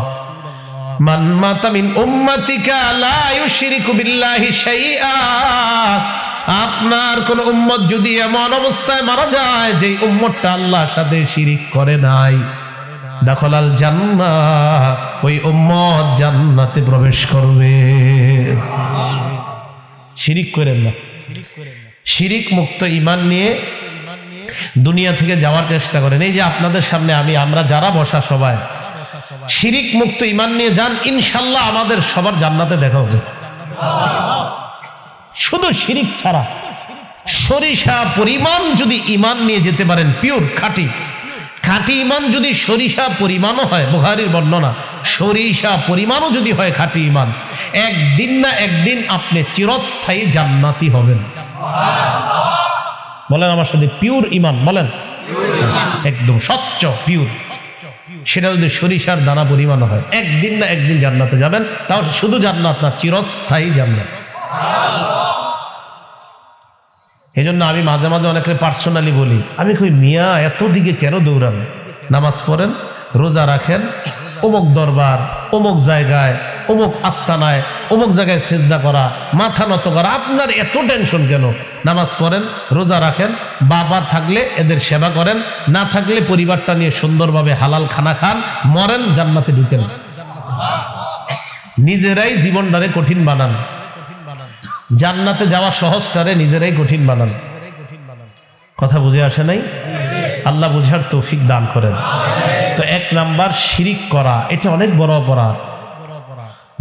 মান মাতা মিন উম্মাতিকা লা ইউশরিকু বিল্লাহি শাইআ, আপনার কোন উম্মত যদি এমন অবস্থায় মারা যায় যে উম্মতটা আল্লাহর সাথে শিরিক করে নাই, দাখালাল জান্নাহ, ওই উম্মত জান্নাতে প্রবেশ করবে। শিরিক করেন না, শিরিক মুক্ত ঈমান নিয়ে দুনিয়া থেকে যাওয়ার চেষ্টা করেন। এই যে আপনাদের সামনে আমরা যারা বসা সবাই শিরিক মুক্ত ঈমান নিয়ে যান, ইনশাআল্লাহ আমাদের সবার জান্নাতে দেখা হবে। শুধু শিরিক ছাড়া সরিষা পরিমাণ যদি ঈমান নিয়ে যেতে পারেন, পিওর খাঁটি খাঁটি ঈমান যদি সরিষা পরিমাণও হয়, বুখারীর বর্ণনা, সরিষা পরিমাণও যদি হয় খাঁটি ঈমান, একদিন না একদিন আপনি চিরস্থায়ী জান্নাতি হবেন। বলেন আমার সাথে, পিওর ঈমান বলেন, একদম স্বচ্ছ পিওর। সেটা যদি সরিষার দানা পরিমাণ হয়, একদিন না একদিন জান্নাতে যাবেন। তাও শুধু জান্নাত না, চিরস্থায়ী জান্নাত। এই জন্য আমি মাঝে মাঝে অনেকে পার্সোনালি বলি, আমি কই মিয়া এত দিকে কেন দৌড়ান? নামাজ পড়েন, রোজা রাখেন, অমুক দরবার, অমুক জায়গায়, অমুক আস্তানায়, অমুক জায়গায় সেজদা করা, মাথা নত করা, আপনার এত টেনশন কেন? নামাজ পড়েন, রোজা রাখেন, বাবা থাকলে এদের সেবা করেন, না থাকলে পরিবারটা নিয়ে সুন্দরভাবে হালাল খানা খান, মরেন, জান্নাতে ঢুকেন। নিজেরাই জীবনটারে কঠিন বানান, জান্নাতে যাওয়া সহজটারে নিজেরাই কঠিন বানান। কথা বুঝে আসে নাই? আল্লাহ বুঝার তৌফিক দান করেন। তো 1 নাম্বার শিরিক করা, এটা অনেক বড় অপরাধ।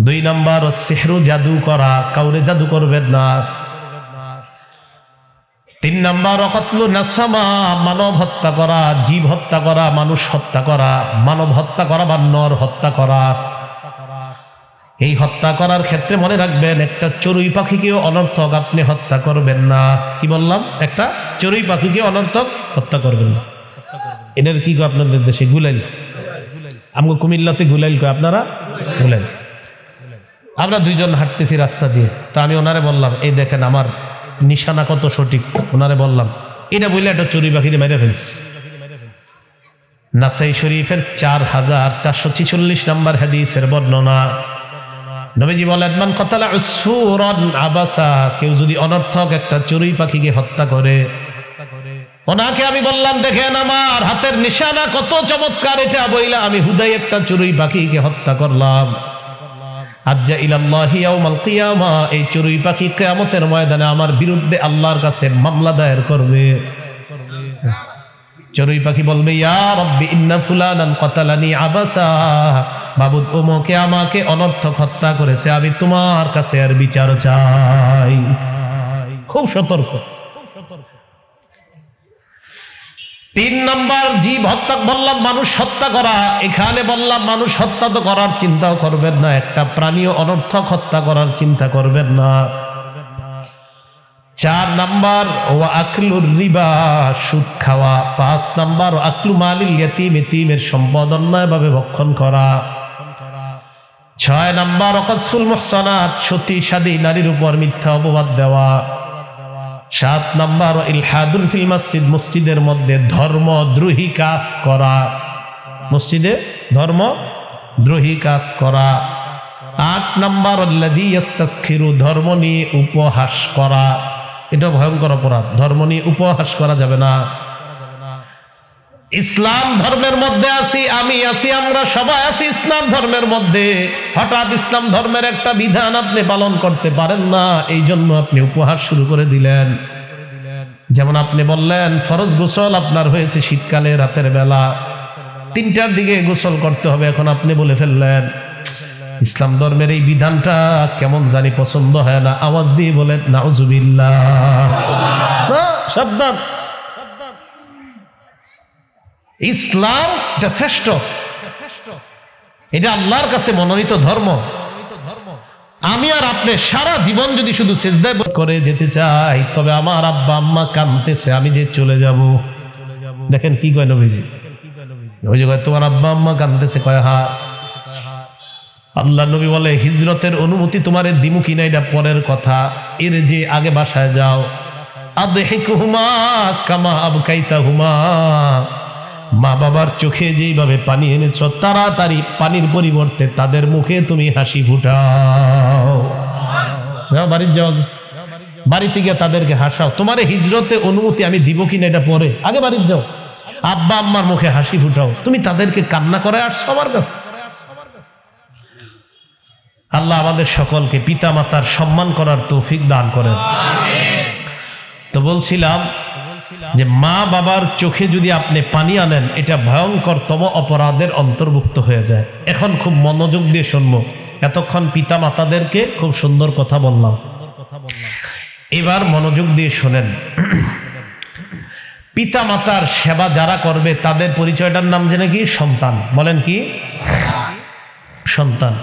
2 নাম্বার সিহরু, জাদু করা, কাউরে জাদু করবেন না। 3 নাম্বার কতলু নাসামা, মানব হত্যা করা, জীব হত্যা করা, মানুষ হত্যা করা, মানব হত্যা করা বা নর হত্যা করা। এই হত্যা করার ক্ষেত্রে মনে রাখবেন, একটা চড়ুই পাখিকেও অনর্থক আপনি হত্যা করবেন না। কি বললাম? একটা চড়ুই পাখিকে অনর্থক হত্যা করবেন না। এটার কি গো আপনাদের দেশে? গুলাইল। আমগো কুমিল্লাতে গুলাইল কয়, আপনারা গুলাইল। আমরা 2 জন হাঁটতেছি রাস্তা দিয়ে, তা আমি ওনারে বললাম, এই দেখেন আমার নিশানা কত সঠিক। ওনারে বললাম, এটা বললে একটা চড়ুই পাখিরে মেরে ফেলছি। নাসাই শরীফের 4446 নম্বর হাদিসের বর্ণনা, নবীজি বলেন মান কাতালা উসফুরান আবাসা, কেউ যদি অনর্থক একটা চড়ুই পাখিকে হত্যা করে, ওনাকে আমি বললাম দেখেন আমার হাতের নিশানা কত চমৎকার, এটা বইলা আমি হুদাই একটা চড়ুই পাখিকে হত্যা করলাম। আজ্জা ইলাল্লাহি ইয়াউমাল কিয়ামা, এই চড়ুই পাখি কিয়ামতের ময়দানে আমার বিরুদ্ধে আল্লাহর কাছে মামলা দায়ের করবে। চড়ুই পাখি বলবে, ইয়া রাব্বি ইন্না ফুলানান কাতালানি আবাসা, মাবুদ ওমকে আমাকে অনর্থক হত্যা করেছে, আমি তোমার কাছে আর বিচার চাই। খুব সতর্ক। 3 নাম্বার জীব হত্যা, বললাম মানুষ হত্যা করা, এখানে বললাম মানুষ হত্যা তো করার চিন্তাও করবেন না, একটা প্রাণীও অনর্থক হত্যা করার চিন্তা করবেন না। 4 নাম্বার ওয়া আকলুর রিবা, সুদ খাওয়া। 5 নাম্বার ওয়া আকলু মালিল ইয়াতীম, এতিমের সম্পদ অন্যায়ভাবে ভক্ষণ করা। 6 নাম্বার ওয়াকাসফুল মুহসানাত, সতী সাদী নারীর উপর মিথ্যা অপবাদ দেওয়া। 7 নাম্বার ইলহাদুন ফিল মসজিদ, মসজিদের মধ্যে ধর্মদ্রোহী কাজ করা, মসজিদে ধর্মদ্রোহী কাজ করা। 8 নাম্বার আল্লাযী ইস্তাসখিরু, ধর্ম নিয়ে উপহাস করা, এটা ভয়ঙ্কর অপরাধ। ধর্ম নিয়ে উপহাস করা যাবে না। ইসলাম ধর্মের মধ্যে আছি, আমি আছি, আমরা সবাই আছি ইসলাম ধর্মের মধ্যে। হঠাৎ ইসলাম ধর্মের একটা বিধান আপনি পালন করতে পারেন না, এই জন্য আপনি উপহাস শুরু করে দিলেন। যেমন আপনি বললেন ফরজ গোসল আপনার হয়েছে শীতকালে রাতের বেলা, 3টার দিকে গোসল করতে হবে, এখন আপনি বলে ফেললেন ইসলাম ধর্মের এই বিধানটা কেমন জানি পছন্দ হয় না, আওয়াজ দিয়ে বলেন নাউজুবিল্লাহ। সাবধান, ইসলাম এটা শ্রেষ্ঠ, এটা আল্লাহর কাছে মনোনীত ধর্ম। আমি আর আপনি সারা জীবন যদি শুধু সিজদায় করে যেতে চাই, তবে আমার আব্বা আম্মা কাঁদতেছে, আমি যে চলে যাব। দেখেন কি কয় নবীজি, ওই যে কয় তোমার আব্বা আম্মা কাঁদতেছে, কয় হ্যাঁ। আল্লাহ নবী বলে হিজরতের অনুমতি তোমারে দিমু কিনা এটা পরের কথা, এর যে আগে বাসায় যাও। আদহিকুহুমা কামা আবকাইতাহুমা, মা বাবার চোখে যেইভাবে পানি এনেছ তাড়াতাড়ি পানির পরিবর্তে তাদের মুখে তুমি হাসি ফুটাও। যাও বাড়ির যাও, বাড়ি থেকে তাদেরকে হাসাও। তোমার হিজরতে অনুমতি আমি দিব কিনা এটা পরে, আগে বাড়ির যাও, আব্বা আম্মার মুখে হাসি ফুটাও। তুমি তাদেরকে কান্না করে আসছো আমার কাছে। আল্লাহ আমাদের সকলকে পিতা মাতার সম্মান করার তৌফিক দান করেন। তো বলছিলাম যে মা বাবার চোখে যদি আপনি পানি আনেন এটা ভয়ঙ্করতম অপরাধের অন্তর্ভুক্ত হয়ে যায়। এখন খুব মনোযোগ দিয়ে শুনবো, এতক্ষণ পিতা মাতাদেরকে খুব সুন্দর কথা বললাম, এবার মনোযোগ দিয়ে শোনেন। পিতা মাতার সেবা যারা করবে তাদের পরিচয়টার নাম জেনে কি? সন্তান। বলেন কি? সন্তান।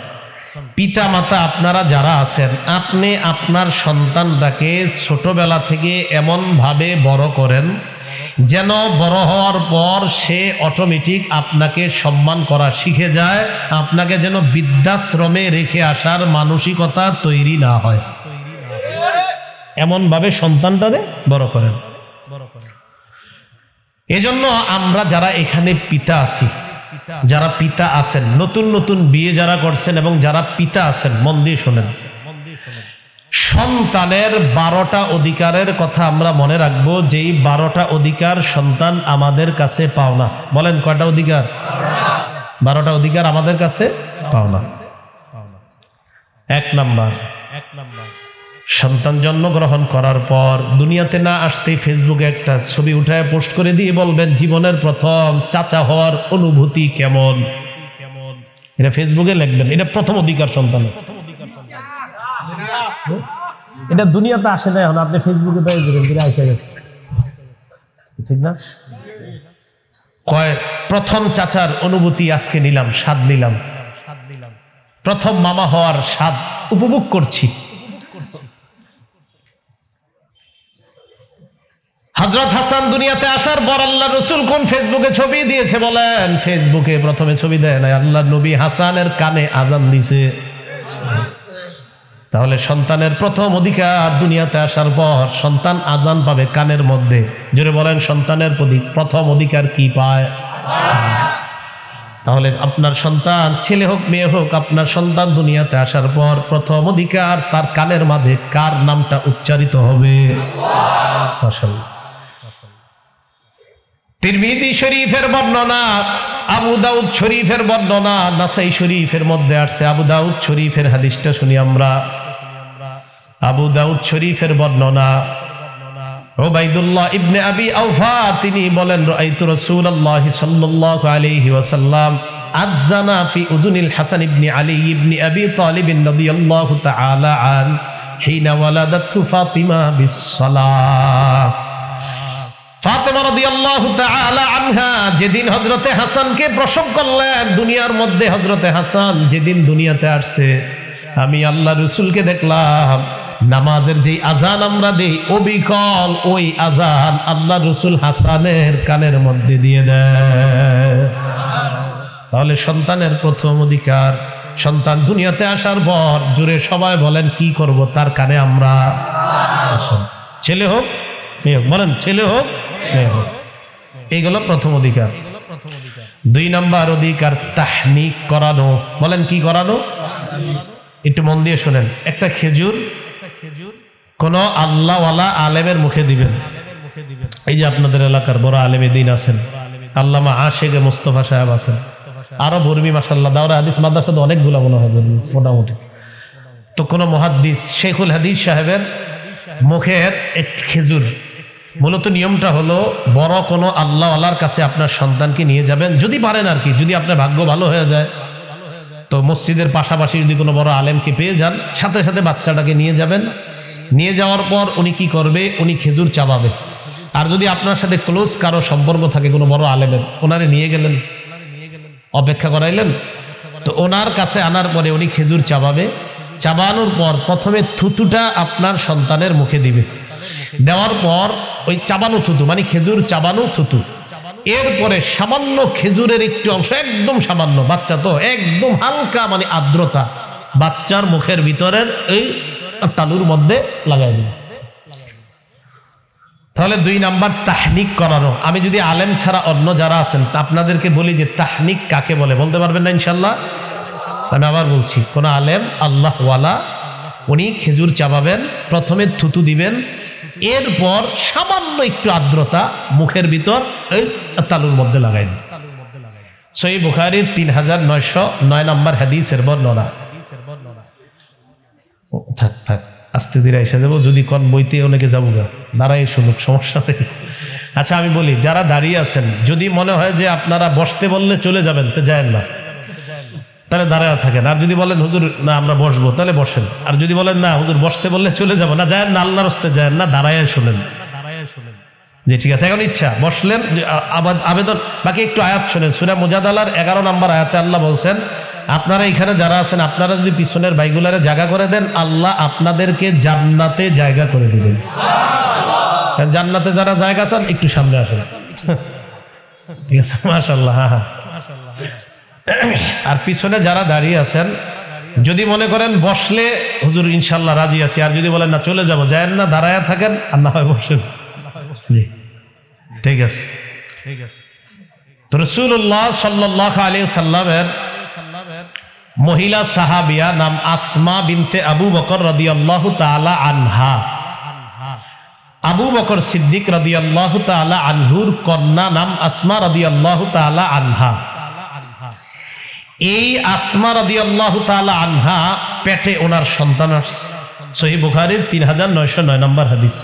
পিতা মাতা আপনারা যারা আছেন, আপনি আপনার সন্তানটাকে ছোটবেলা থেকে এমন ভাবে বড় করেন যেন বড় হওয়ার পর সে অটোমেটিক আপনাকে সম্মান করা শিখে যায়, আপনাকে যেন বৃদ্ধাশ্রমে রেখে আসার মানসিকতা তৈরি না হয়, এমন ভাবে সন্তানটারে বড় করেন। এজন্য আমরা যারা এখানে পিতা আছি, যারা পিতা আছেন, নতুন নতুন বিয়ে যারা করছেন এবং যারা পিতা আছেন, মন দিয়ে শোনেন। সন্তানের 12টা অধিকারের কথা আমরা মনে রাখবো, যেই 12টা অধিকার সন্তান আমাদের কাছে পাওনা। বলেন কয়টা অধিকার? 12টা অধিকার আমাদের কাছে পাওনা। 1 নাম্বার, সন্তান জন্মগ্রহণ করার পর দুনিয়াতে না আসতেই ফেসবুকে একটা ছবি উঠায় পোস্ট করে দিয়ে বলবেন জীবনের প্রথম চাচা হওয়ার অনুভূতি কেমন। এটা ফেসবুকে লিখবেন, এটা প্রথম অধিকার সন্তানের। এটা দুনিয়াতে আসে না, এখন আপনি ফেসবুকে আসে গেছে, ঠিক না? কয় প্রথম চাচার অনুভূতি আজকে নিলাম, স্বাদ নিলাম, প্রথম মামা হওয়ার স্বাদ উপভোগ করছি। হযরত হাসান দুনিয়াতে আসার পর আল্লাহ রসুল কোন ফেসবুকে ছবি দিয়েছে বলেন? ফেসবুকে প্রথমে ছবি দেয় নাই, আল্লাহ নবী হাসানের কানে আজান দিছে। তাহলে সন্তানের প্রথম অধিকার দুনিয়াতে আসার পর সন্তান আজান পাবে কানের মধ্যে। জোরে বলেন সন্তানের প্রথম অধিকার কি পায়? তাহলে আপনার সন্তান ছেলে হোক মেয়ে হোক, আপনার সন্তান দুনিয়াতে আসার পর প্রথম অধিকার তার কানের মাঝে কার নামটা উচ্চারিত হবে? মাশাআল্লাহ। তিরমিজি শরীফের বর্ণনা, আবু দাউদ শরীফের বর্ণনা, নাসাই শরীফের মধ্যে আসছে। আবু দাউদ শরীফের হাদিসটা শুনি আমরা। আবু দাউদ শরীফের বর্ণনা, উবাইদুল্লাহ ইবনে আবি আওফা তিনি বলেন রাআইতু রাসূলুল্লাহ সাল্লাল্লাহু আলাইহি ওয়াসাল্লাম আযানা ফি উযুনিল হাসান ইবনে আলী ইবনে আবি তালিব রাদিয়াল্লাহু তাআলা আন হিনা ওয়ালাদাতহু ফাতিমা বিস-সালাহ। ফাতিমা রাদিয়াল্লাহু তাআলা আনহা যেদিন হযরতে হাসানকে প্রসব করলেন দুনিয়ার মধ্যে, হযরতে হাসান যেদিন দুনিয়াতে আসছে, আমি আল্লাহ রাসূলকে দেখলাম নামাজের যেই আজান আমরা দেই অবিকল ওই আজান আল্লাহ রাসূল হাসানের কানের মধ্যে দিয়ে দেয়। তাহলে সন্তানের প্রথম অধিকার, সন্তান দুনিয়াতে আসার পর জোরে সবাই বলেন কি করব? তার কানে আমরা, ছেলে হোক মেয়ে হোক, বলেন ছেলে হোক মেয়ে হোক, এইগুলো প্রথম অধিকার। 2 নাম্বার অধিকার তাহনিক করানো। বলেন কি করানো? একটু মন দিয়ে শোনেন। একটা খেজুর কোন আল্লাহওয়ালা আলেমের মুখে দিবেন। এই যে আপনাদের এলাকার বড় আলেমে দিন আছেন, আল্লামা আশেকে মুস্তফা সাহেব আছেন, আরো বর্মী মাশাআল্লাহ দাওরা হাদিস মাদ্রাসা তো অনেকগুলো মনে হয় মোটামুটি। তো কোন মুহাদ্দিস শেখুল হাদিস সাহেবের মুখের এক খেজুর, মূলত নিয়মটা হলো বড় কোনো আল্লাহওয়ালার কাছে আপনার সন্তানকে নিয়ে যাবেন, যদি পারেন আর কি, যদি আপনার ভাগ্য ভালো হয়ে যায় তো মসজিদের পাশাপাশি যদি কোনো বড় আলেমকে পেয়ে যান, সাথে সাথে বাচ্চাটাকে নিয়ে যাবেন। নিয়ে যাওয়ার পর উনি কি করবে? উনি খেজুর চাবাবে। আর যদি আপনার সাথে ক্লোজ কারো সম্পর্ক থাকে কোনো বড় আলেমের, ওনারে নিয়ে গেলেন, অপেক্ষা করাইলেন, তো ওনার কাছে আনার পরে উনি খেজুর চাবাবে। চাবানোর পর প্রথমে থুতুটা আপনার সন্তানের মুখে দিবে। দেওয়ার পর ওই চাবানো থুতু মানে খেজুর চাবানো থুতু, এরপরে সামান্য খেজুরের একটু অংশ, একদম সামান্য, বাচ্চা তো একদম হালকা মানে আর্দ্রতা, বাচ্চার মুখের ভিতরের এই তালুর মধ্যে লাগাই দিল। তাহলে 2 নাম্বার তাহনিক করানো। আমি যদি আলেম ছাড়া অন্য যারা আছেন আপনাদেরকে বলি যে তাহনিক কাকে বলে, বলতে পারবেন না ইনশাল্লাহ? আমি আবার বলছি, কোন আলেম আল্লাহওয়ালা উনি খেজুর চাবাবেন, প্রথমে থুতু দিবেন, এরপর সামান্য একটু আর্দ্রতা মুখের ভিতর এই তালুর মধ্যে লাগাই দিন। সহিহ বুখারীর 3909 নম্বর হাদিসের বর্ণনা। থাক থাক আস্তে ধীরে এসে যাবো, যদি কোন বইতে অনেকে যাবো গা, দাঁড়াই শুনুক, সমস্যা নেই। আচ্ছা আমি বলি, যারা দাঁড়িয়ে আছেন যদি মনে হয় যে আপনারা বসতে বললে চলে যাবেন তো যায়েন না, তাহলে দাঁড়ায় থাকেন। আর যদি বলেন হুজুর না আমরা বসবো, তাহলে বসেন। আর যদি বলেন না হুজুর বসতে বললে চলে যাবো, না যায়েন না, আল্লাহর রাস্তায় যায়েন না, দাঁড়ায় শুনেন। জি ঠিক আছে, এখন ইচ্ছা বসলেন আবেদন। বাকি একটু আয়াত শোনেন, সূরা মুজাদালার 11 নম্বর আয়াতে আল্লাহ বলছেন, আপনারা এখানে যারা আছেন আপনারা যদি পিছনের ভাইগুলারে জায়গা করে দেন, আল্লাহ আপনাদেরকে জান্নাতে জায়গা করে দিবেন। জান্নাতে যারা জায়গা আছেন একটু সামনে আসেন, ঠিক আছে? মাশাআল্লাহ। হ্যাঁ, আর পিছনে যারা দাঁড়িয়ে আছেন যদি মনে করেন বসলে হুজুর ইনশাল্লাহ রাজি আছি, আর যদি বলেন না চলে যাবো, যায়েন না, দাঁড়ায় থাকেন, আর না হয় বসেন। জি ঠিক আছে, ঠিক আছে। তো রাসূলুল্লাহ সাল্লাল্লাহু আলাইহি ওয়াসাল্লামের মহিলা সাহাবিয়া নাম আসমা বিনতে আবু বকর রাদিয়াল্লাহু তাআলা আনহা। আবু বকর সিদ্দিক রাদিয়াল্লাহু তাআলা আনহুর কন্যা নাম আসমা রাদিয়াল্লাহু তাআলা আনহা। এই আসমা রাদিয়াল্লাহু তাআলা আনহা পেটে ওনার সন্তান আসছে, সহিহ বুখারীর 3909 নম্বর হাদিস।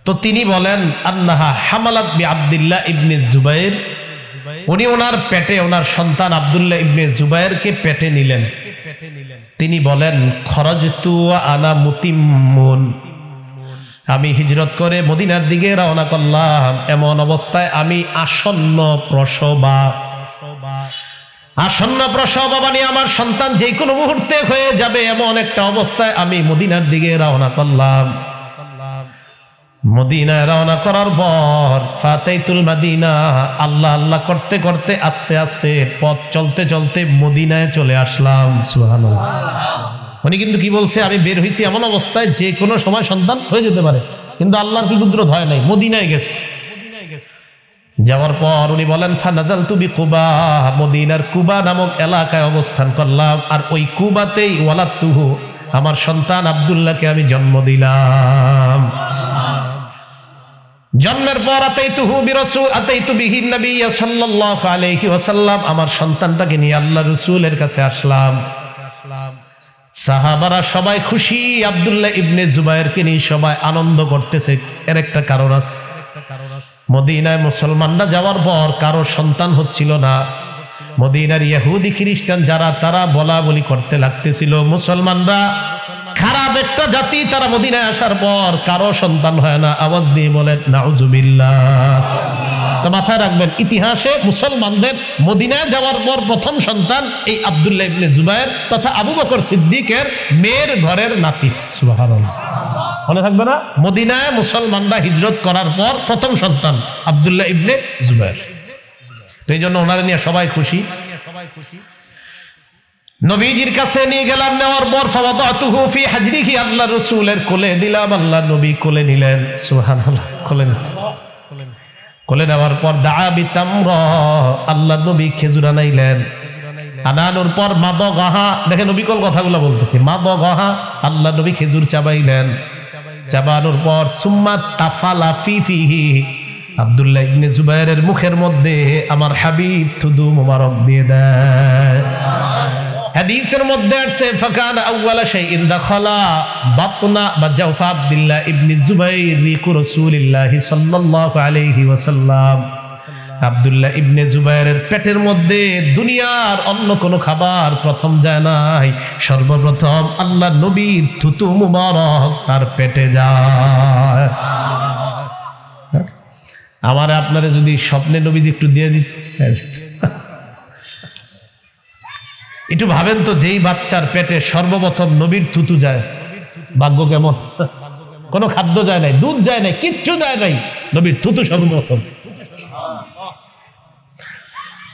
তো তিনি বলেন আন্নাহা হামালাত বি আব্দুল্লাহ ইবনে জুবাইর, উনি ওনার পেটে ওনার সন্তান আব্দুল্লাহ ইবনে জুবাইরকে পেটে নিলেন। তিনি বলেন খরাজতু ওয়া আনা মুতিম্মুন, আমি হিজরত করে মদিনার দিকে রওনা করলাম, এমন অবস্থায় আমি আসন্ন প্রসব মানে আমার সন্তান যে কোনো মুহূর্তে হয়ে যাবে, এমন একটা অবস্থায় আমি মদিনার দিকে রওনা করলাম। মদিনায় রওনা করার পর ফাতাইতুল মাদিনা, আল্লাহ আল্লাহ করতে করতে আস্তে আস্তে পথ চলতে চলতে মদিনায় চলে আসলাম। সুবহানাল্লাহ। উনি কিন্তু কি বলছে, আমি বের হয়েছি এমন অবস্থায় যে কোনো সময় সন্তান হয়ে যেতে পারে, কিন্তু আল্লাহর কি কুদরত হয় নাই, মদিনায় গেছে। যাওয়ার পর উনি বলেন ফানাজালতু বিকুবা, মদিনার কুবা নামক এলাকায় অবস্থান করলাম, আর ওই কুবাতেই ওয়ালাদতুহু, আমার সন্তান আব্দুল্লাহকে আমি জন্ম দিলাম। জন্মের পর আতাইতু বিহি নবী সাল্লাল্লাহু আলাইহি ওয়াসাল্লাম, আমার সন্তানটাকে নিয়ে আল্লাহ রাসূলের কাছে আসলাম। সাহাবারা সবাই খুশি, আব্দুল্লাহ ইবনে জুবাইরকে নিয়ে সবাই আনন্দ করতেছে। এর একটা কারণ আছে, মদিনায় মুসলমানরা যাওয়ার পর কারো সন্তান হচ্ছিল না। মদিনার ইহুদি খ্রিস্টান যারা, তারা বলা বলি করতে লাগতেছিল মুসলমানরা খারাপ একটা জাতি, তারা মদিনায় আসার পর কারো সন্তান হয় না। আওয়াজ দিয়ে বলেন নাউজুবিল্লাহ। তো মাথায় রাখবেন, ইতিহাসে মুসলমানদের মদিনায় যাওয়ার পর প্রথম সন্তান এই আব্দুল্লাহ ইবনে জুবাইর তথা আবু বকর সিদ্দিকের মেয়ের ঘরের নাতি। সুবহানাল্লাহ, মনে থাকবে না? মদিনায় মুসলমানরা হিজরত করার পর প্রথম সন্তান আব্দুল্লাহ ইবনে জুবাইর। তো এই জন্য ওনারা নিয়ে সবাই খুশি। নবীজির কাছে নিয়ে গেলাম, নেওয়ার পর ফাওয়াদাতুহু ফি হাজরিহি, আল্লাহ রাসূলের কোলে দিলাম, আল্লাহ নবী কোলে নিলেন। সুবহানাল্লাহ, কোলে নেওয়ার পর দাআ বিতামরা, আল্লাহ নবী খেজুর আনাইলেন। আনানোর পর মাদগাহা, দেখেন নবী কোন কথাগুলো বলতেছে, মাদগাহা, আল্লাহ নবী খেজুর চাবাইলেন। চাবানোর পর সুম্মা তাফালা ফিহি, আব্দুল্লাহ ইবনে জুবাইরের মুখের মধ্যে আমার হাবিব থুদু মুবারক দিয়ে দেয়। হাদিসের মধ্যে আছে ফাকানা আউওয়ালা শাইইন দাখালা বাতনা বা জাওফা আব্দুল্লাহ ইবনে জুবাইর রিকু রাসূলুল্লাহ সাল্লাল্লাহু আলাইহি ওয়াসাল্লাম। আব্দুল্লাহ ইবনে জুবাইরের পেটের মধ্যে দুনিয়ার অন্য কোনো খাবার প্রথম যায় নাই, সর্বপ্রথম আল্লাহ নবীর থুতু মুবারক তার পেটে যায়। আমার আপনারে যদি স্বপ্নে নবীজি একটু দিয়ে দিত, একটু ভাবেন তো, যেই বাচ্চার পেটে সর্বপ্রথম নবীর থুতু যায়, ভাগ্য কেমন? কোনো খাদ্য যায় নাই, দুধ যায় নাই, কিচ্ছু যায় নাই, নবীর থুতু সর্বপ্রথম।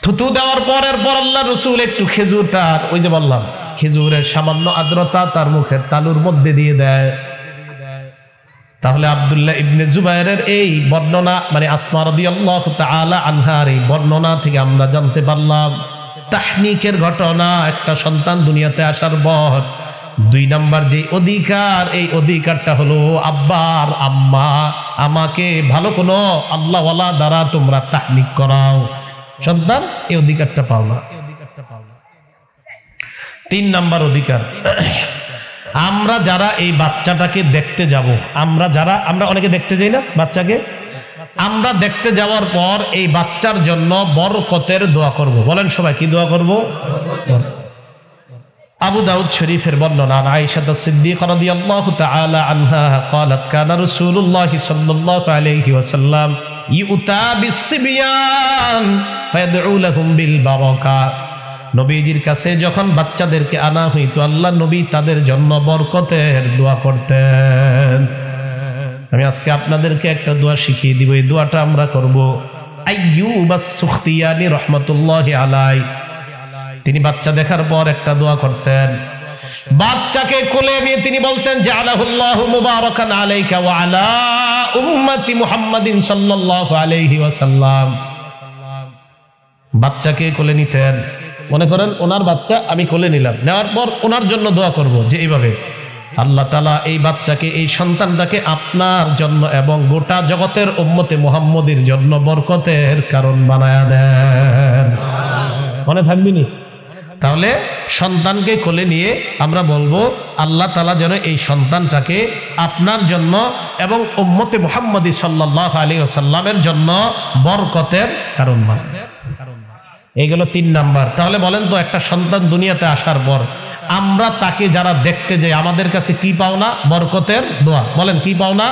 থুতু দেওয়ার পরের পর আল্লাহ রসুল একটু খেজুরটার, ওই যে বললাম খেজুরের সামান্য আর্দ্রতা তার মুখের তালুর মধ্যে দিয়ে দেয়। তাহলে আব্দুল্লাহ ইবনে জুবাইরের এই বর্ণনা, মানে আসমা রাদিয়াল্লাহু তাআলা আনহার এই বর্ণনা থেকে আমরা জানতে পারলাম তাহনিকের ঘটনা। একটা সন্তান দুনিয়াতে আসার পর 2 নাম্বার যে অধিকার, এই অধিকারটা হলো আব্বার আম্মা আমাকে ভালো কোনো আল্লাহওয়ালা দ্বারা তোমরা তাহনিক করাও। সন্তান এই অধিকারটা পাও না। 3 নাম্বার অধিকার, আমরা যারা এই বাচ্চাটাকে দেখতে যাব, আমরা অনেকে দেখতে যাই না বাচ্চাকে, আমরা দেখতে যাওয়ার পর এই বাচ্চার জন্য বরকতের দোয়া করব। বলেন সবাই কি দোয়া করব? আবু দাউদ শরীফের বর্ণনা, আয়েশা সিদ্দিকা রাদিয়াল্লাহু তাআলা আনহা قالت كان رسول الله صلى الله عليه وسلم يؤتى بالصبيان فيدعو لهم بالبركه। নবীজির কাছে যখন বাচ্চাদেরকে আনা হইতো আল্লাহ নবী তাদের জন্য বরকতের দোয়া করতেন। আমি আজকে আপনাদেরকে একটা দোয়া শিখিয়ে দিব, এই দোয়াটা আমরা করব। আইয়ুব আস-সুখতিয়ানি রাহমাতুল্লাহি আলাইহি তিনি বাচ্চা দেখার পর একটা দোয়া করতেন। বাচ্চাকে কোলে নিয়ে তিনি বলতেন জাআলাহুল্লাহু মুবারাকান আলাইকা ওয়া আলা উম্মতি মুহাম্মাদিন সাল্লাল্লাহু আলাইহি ওয়াসাল্লাম। বাচ্চাকে কোলে নিতেন, মনে করেন ওনার বাচ্চা আমি কোলে নিলাম, নেওয়ার পর ওনার জন্য দোয়া করব যে এইভাবে আল্লাহ তাআলা এই বাচ্চাকে, এই সন্তানটাকে আপনার জন্য এবং গোটা জগতের উম্মতে মুহাম্মদের জন্য বরকতের কারণ বানায়া দেন। মনে থাকবিনি? তাহলে সন্তানকে কোলে নিয়ে আমরা বলবো আল্লাহ তাআলা যেন এই সন্তানটাকে আপনার জন্য এবং উম্মতে মুহাম্মদী সাল্লাল্লাহু আলাইহি ওয়াসাল্লামের জন্য বরকতের কারণ বানায়। এইগুলো 3 নাম্বার। তাহলে বলেন তো, একটা সন্তান দুনিয়াতে আসার পর আমরা তাকে যারা দেখতে যাই আমাদের কাছে কি পাও না? বরকতের দোয়া। বলেন কি পাও না?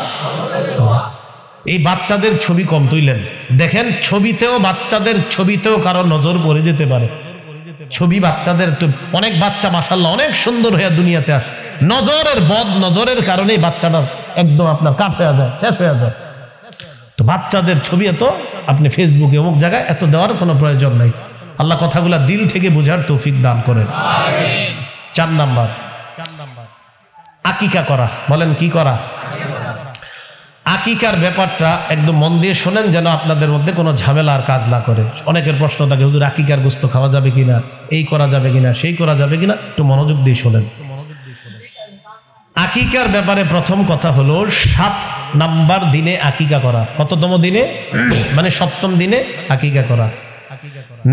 এই বাচ্চাদের ছবি কম তুইলেন, দেখেন ছবিতেও, বাচ্চাদের ছবিতেও কারো নজর পড়ে যেতে পারে। ছবি বাচ্চাদের তো অনেক বাচ্চা মাশাআল্লাহ অনেক সুন্দর হয়ে দুনিয়াতে আসে, নজরের বদ নজরের কারণে বাচ্চাটা একদম আপনার কাট হয়ে যায়, শেষ হয়ে যায়। তো বাচ্চাদের ছবি এত আপনি ফেসবুকে অমুক জায়গায় এত দেওয়ার কোনো প্রয়োজন নাই। আল্লাহ কথাগুলা দিল থেকে বোঝার তৌফিক দান করেন। 4 নাম্বার আকিকা করা। বলেন কি করা? আকিকার ব্যাপারটা একদম মন দিয়ে শোনেন যেন আপনাদের মধ্যে কোনো ঝামেলার কাজ না করে। অনেকের প্রশ্ন থাকে, হুজুর আকিকার গোশত খাওয়া যাবে কিনা, এই করা যাবে কিনা, সেই করা যাবে কিনা, একটু মনোযোগ দিয়ে শোনেন। আকিকার ব্যাপারে প্রথম কথা হলো 7 নাম্বার দিনে আকিকা করা। কততম দিনে? মানে 7ম দিনে আকিকা করা।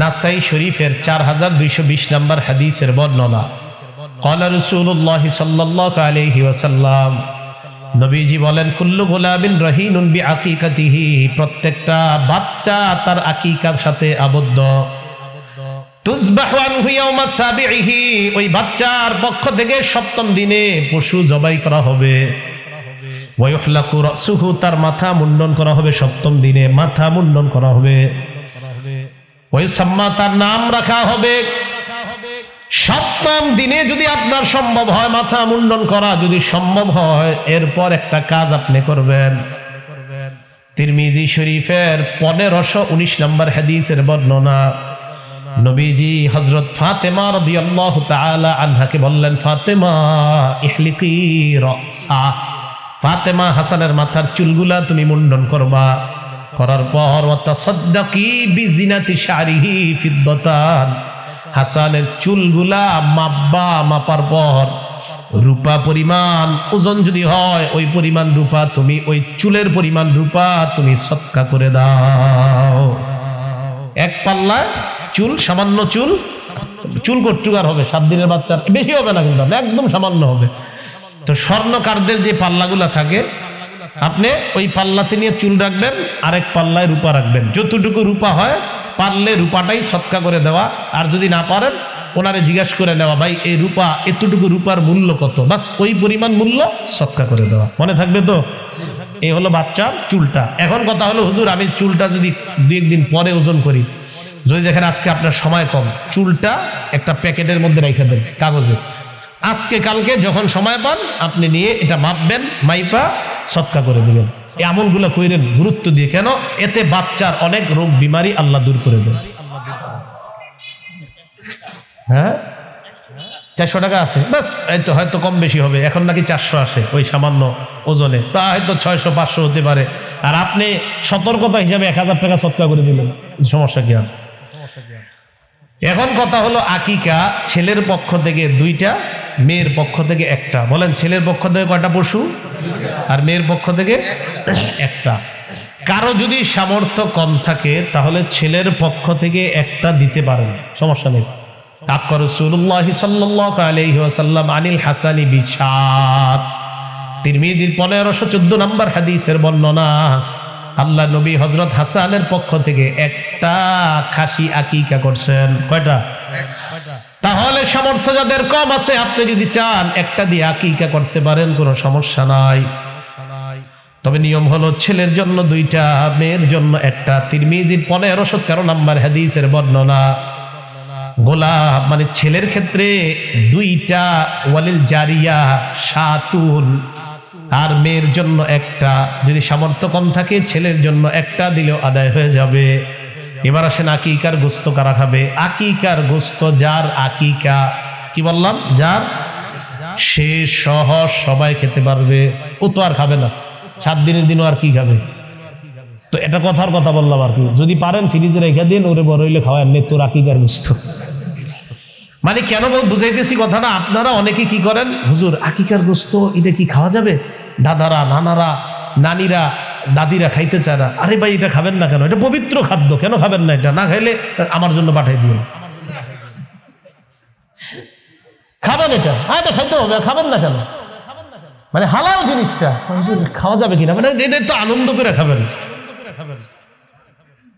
নাসাই শরীফের 4220 নাম্বার হাদিসের বর্ণনা। ক্বালা রাসূলুল্লাহ সাল্লাল্লাহু আলাইহি ওয়াসাল্লাম, নবীজি বলেন কুল্লু গুলামিন রাহিনুন বিআকিকাতিহি, প্রত্যেকটা বাচ্চা তার আকিকার সাথে আবদ্ধ। তুযবাহু আনহু ইয়াওমা সাবিহি, ওই বাচ্চার পক্ষ থেকে 7ম দিনে পশু জবাই করা হবে। ওয়া ইউহলাকু রাসুহু, তার মাথা মুন্ডন করা হবে। 7ম দিনে মাথা মুন্ডন করা হবে। ওয়া ইউসাম্মা, তার নাম রাখা হবে। 7ম দিনে যদি আপনার সম্ভব হয় মাথা মুন্ডন করা, যদি সম্ভব হয় এরপর একটা কাজ আপনি করবেন। তিরমিজি শরীফের 1519 নম্বর হাদিসের বর্ণনা। নবীজি হযরত ফাতেমা রাদিয়াল্লাহু তাআলা আনহাকে বললেন, ফাতেমা ইহলিকি রাসা, ফাতেমা হাসানের মাথার চুলগুলা তুমি মুন্ডন করবা। করার পর ওয়া তাসাদ্দাকি বিজিনাতি শারিহি ফিদ্দাতান, হাসানের চুলগুলা মাপবা, মাপার পর রূপা পরিমাণ ওজন যদি হয় ওই পরিমাণ রূপা তুমি, ওই চুলের পরিমাণ রূপা তুমি সদকা করে দাও। 1 পাল্লা চুল, সামান্য চুল, চুল কটুকার হবে 7 দিনের বাচ্চার, বেশি হবে না কিন্তু একদম সামান্য হবে। তো স্বর্ণকারদের যে পাল্লাগুলা থাকে আপনি ওই পাল্লাতে নিয়ে চুল রাখবেন, আরেক পাল্লায় রূপা রাখবেন। যতটুকু রূপা হয় পারলে রূপাটাই সদকা করে দেওয়া, আর যদি না পারেন ওনারে জিজ্ঞেস করে নেওয়া, ভাই এই রূপা, এতটুকু রূপার মূল্য কত, বাস ওই পরিমাণ মূল্য সদকা করে দেওয়া। মনে থাকবে তো? এই হলো বাচ্চার চুলটা। এখন কথা হলো, হুজুর আমি চুলটা যদি 2-1 দিন পরে ওজন করি, যদি দেখেন আজকে আপনার সময় কম, চুলটা একটা প্যাকেটের মধ্যে রেখে দেন কাগজে, আজকে কালকে যখন সময় পান আপনি নিয়ে এটা মাপবেন, মাইপা সদকা করে দিবেন। এই আমলগুলো কইরেন গুরুত্ব দিয়ে। কেন? এতে বাচ্চার অনেক রোগ বিমারি আল্লাহ দূর করে দেন। হ্যাঁ, 400 টাকা আসে, বাস এই তো, হয়তো কম বেশি হবে। এখন নাকি 400 আসে ওই সামান্য ওজনে, তা হয়তো 600-500 হতে পারে। আর আপনি সতর্কতা হিসাবে 1000 টাকা সদকা করে দিলেন, সমস্যা কি আর? এখন কথা হলো আকিকা ছেলের পক্ষ থেকে 2টা, মেয়ের পক্ষ থেকে 1টা। বলেন ছেলের পক্ষ থেকে কয়টা পশু আর মেয়ের পক্ষ থেকে 1টা। কারো যদি সামর্থ্য কম থাকে তাহলে ছেলের পক্ষ থেকে 1টা দিতে পারেন, সমস্যা নেই। আক্কা রাসূলুল্লাহ সাল্লাল্লাহু আলাইহি ওয়াসাল্লাম আনিল হাসানি বিশাত, তিরমিজির 1514 নম্বর হাদিসের বর্ণনা। আল্লাহ নবী হযরত হাসানের পক্ষ থেকে 1টা খাসি আকিকা করছেন। কয়টা? তাহলে সামর্থ্য যাদের কম আছে, আপনি যদি চান 1টা দিয়ে আকিকা করতে পারেন, কোনো সমস্যা নাই। তবে নিয়ম হলো ছেলের জন্য 2টা, মেয়ের জন্য 1টা। তিরমিজির 1513 নম্বর হাদিসের বর্ণনা। গোলাম মানে ছেলের ক্ষেত্রে 2টা, ওয়ালিল জারিয়া শাতুন, আর মেয়ের জন্য 1টা। যদি সামর্থ্য কম থাকে ছেলের জন্য 1টা দিলেও আদায় হয়ে যাবে। এবার আসেন আকিকার গোস্ত কারা খাবে? আকিকার গোস্ত যার আকিকা, কি বললাম, যার, সে সহ সবাই খেতে পারবে। ও তো আর খাবে না, 7 দিনের দিনও আর কি খাবে? তো এটা কথার কথা বললাম আর কি। যদি পারেন ফ্রিজে রেখে দিন, ওরে বড় হইলে খাওয়ায়, এমনি তোর আকিকার গোস্ত। মানে কেন বুঝাইতেছি কথাটা, আপনারা অনেকে কি করেন, হুজুর আকিকার গোস্ত এটা কি খাওয়া যাবে? দাদারা, নানারা, নানিরা, দাদিরা খাইতে চায় না। আরে ভাই এটা খাবেন না কেন? এটা পবিত্র খাদ্য, কেন খাবেন না? এটা না খাইলে আমার জন্য পাঠাই দিন, খাবেন এটা। এটা খাইতে হবে, খাবেন না কেন? মানে হালাল জিনিসটা খাওয়া যাবে কিনা, মানে এটা তো আনন্দ করে খাবেন।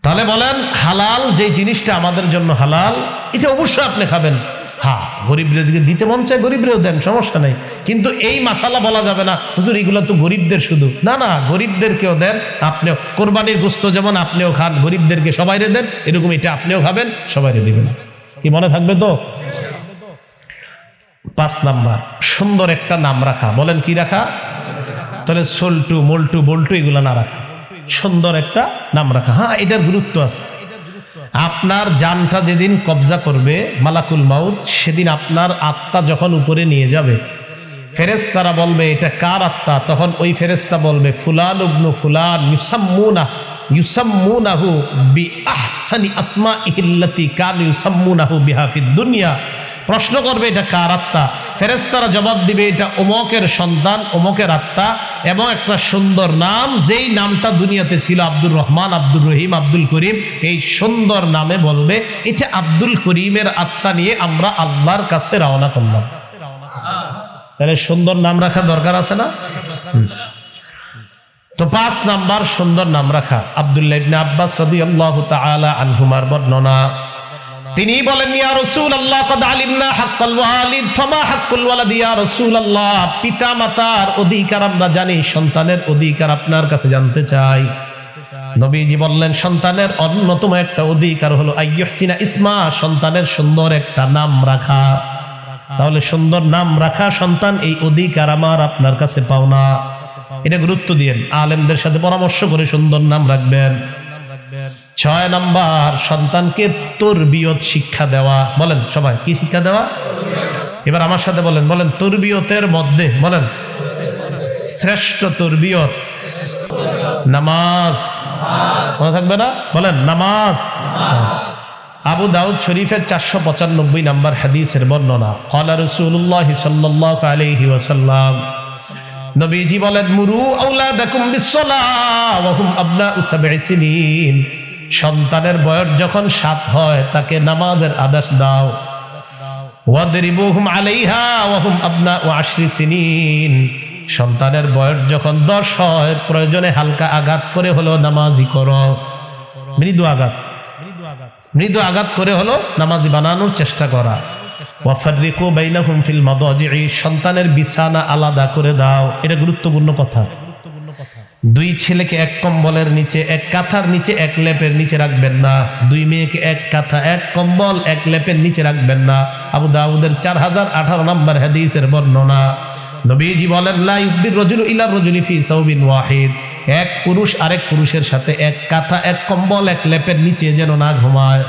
তাহলে বলেন হালাল যে জিনিসটা আমাদের জন্য হালাল, এটা অবশ্যই আপনি খাবেন। হ্যাঁ, গরিবদের দিতে মন চায়, গরিবরেও দেন, সমস্যা নাই। কিন্তু এই মাসালা বলা যাবে না হুজুর এগুলো তো গরিবদের শুধু। না না, গরিবদেরকেও দেন। আপনিও কোরবানির গোস্ত যেমন আপনিও খান, গরিবদেরকে সবাইরে দেন, এরকম এটা আপনিও খাবেন, সবাইরে দিবেন। কি মনে থাকবে তো? 5 নাম্বার, সুন্দর একটা নাম রাখা। বলেন কি রাখা? তাহলে সল্টু, মল্টু, বল্টু এগুলো না রাখা, সুন্দর একটা নাম রাখা। হ্যাঁ, এটার গুরুত্ব আছে। আপনার জানটা যেদিন কবজা করবে মালাকুল মাউত, সেদিন আপনার আত্মা যখন উপরে নিয়ে যাবে, ফেরেশতারা বলবে এটা কার আত্মা? তখন ওই ফেরেশতা বলবে ফুলান ইবনু ফুলান ইউসাম্মুনাহু বিআহসানি আসমাইহিল্লাতী কানু ইউসাম্মুনাহু বিহা ফিদ দুনিয়া। প্রশ্ন করবে এটা কার আত্মা? ফেরেশতারা জবাব দিবে এটা অমুকের সন্তান, অমুকের আত্মা, এবং একটা সুন্দর নাম, যেই নামটা দুনিয়াতে ছিল আব্দুর রহমান, আব্দুর রহিম, আব্দুল করিম, এই সুন্দর নামে বলবে এটা আব্দুল করিমের আত্মা নিয়ে আমরা আল্লাহর কাছে রওনা করলাম। তাহলে সুন্দর নাম রাখা দরকার আছে না? তো 5 নাম্বার সুন্দর নাম রাখা। আব্দুল্লাহ ইবনে আব্বাস রাদিয়াল্লাহু তাআলা আনহুমার বর্ণনা, তিনি বলেন ইয়া রাসূলুল্লাহ ক্বাদ আলিমনা হাক্কাল ওয়ালিদ ফামা হাক্কুল ওয়ালাদ ইয়া রাসূলুল্লাহ, পিতা মাতার অধিকার আমরা জানি, সন্তানের অধিকার আপনার কাছে জানতে চাই। নবীজি বললেন সন্তানের অন্যতম একটা অধিকার হলো আইয়ুহসিনা ইসমা, সন্তানের সুন্দর একটা নাম রাখা। তাহলে সুন্দর নাম রাখা সন্তান, এই অধিকার আমার আপনার কাছে পাওনা। এটা গুরুত্ব দিয়েন, আলেমদের সাথে পরামর্শ করে সুন্দর নাম রাখবেন। 6 নাম্বার, সন্তানকে তরবিয়ত শিক্ষা দেওয়া। বলেন সবাই, কি শিক্ষা দেওয়া? এবার আমার সাথে বলেন, বলেন তরবিয়তের মধ্যে বলেন শ্রেষ্ঠ তরবিয়ত নামাজ। মনে থাকবে না? বলেন নামাজ। আবু দাউদ শরীফের 495 নাম্বার হাদিসের বর্ণনা। ক্বালা রাসূলুল্লাহ সাল্লাল্লাহু আলাইহি ওয়াসাল্লাম, নবীজি বলেন মুরু আওলাদাকুম বিসসালাহ ওয়া হুম আবনাউ 7 সিনিন, সন্তানের বয়স যখন 7 হয় তাকে নামাজের আদেশ দাও। ওয়াদরিবুহুম আলাইহা ওয়া হুম আবনাউ 10 সিনিন, সন্তানের বয়স যখন 10 হয় প্রয়োজনে হালকা আঘাত করে হলো নামাজি করো, মৃদু আঘাত করে হলো নামাজি বানানোর চেষ্টা করা। ওয়াফাররিকু বাইনাহুম ফিল মাদাজি'i, সন্তানের বিছানা আলাদা করে দাও। এটা গুরুত্বপূর্ণ কথা। দুই ছেলেকে এক কম্বলের নিচে, এক কাঁথার নিচে, এক লেপের নিচে রাখবেন না। দুই মেয়েকে এক কাঁথা, এক কম্বল, এক লেপের নিচে রাখবেন না। আবু দাউদের 4018 নম্বর হাদিসের বর্ণনা। নবীজি বলেন, লা ইফদির রাজুলু ইলা রাজুলি ফি সাওবিন ওয়াহিদ, এক পুরুষ আরেক পুরুষের সাথে এক কাঁথা, এক কম্বল, এক লেপের নিচে যেন না ঘুমায়।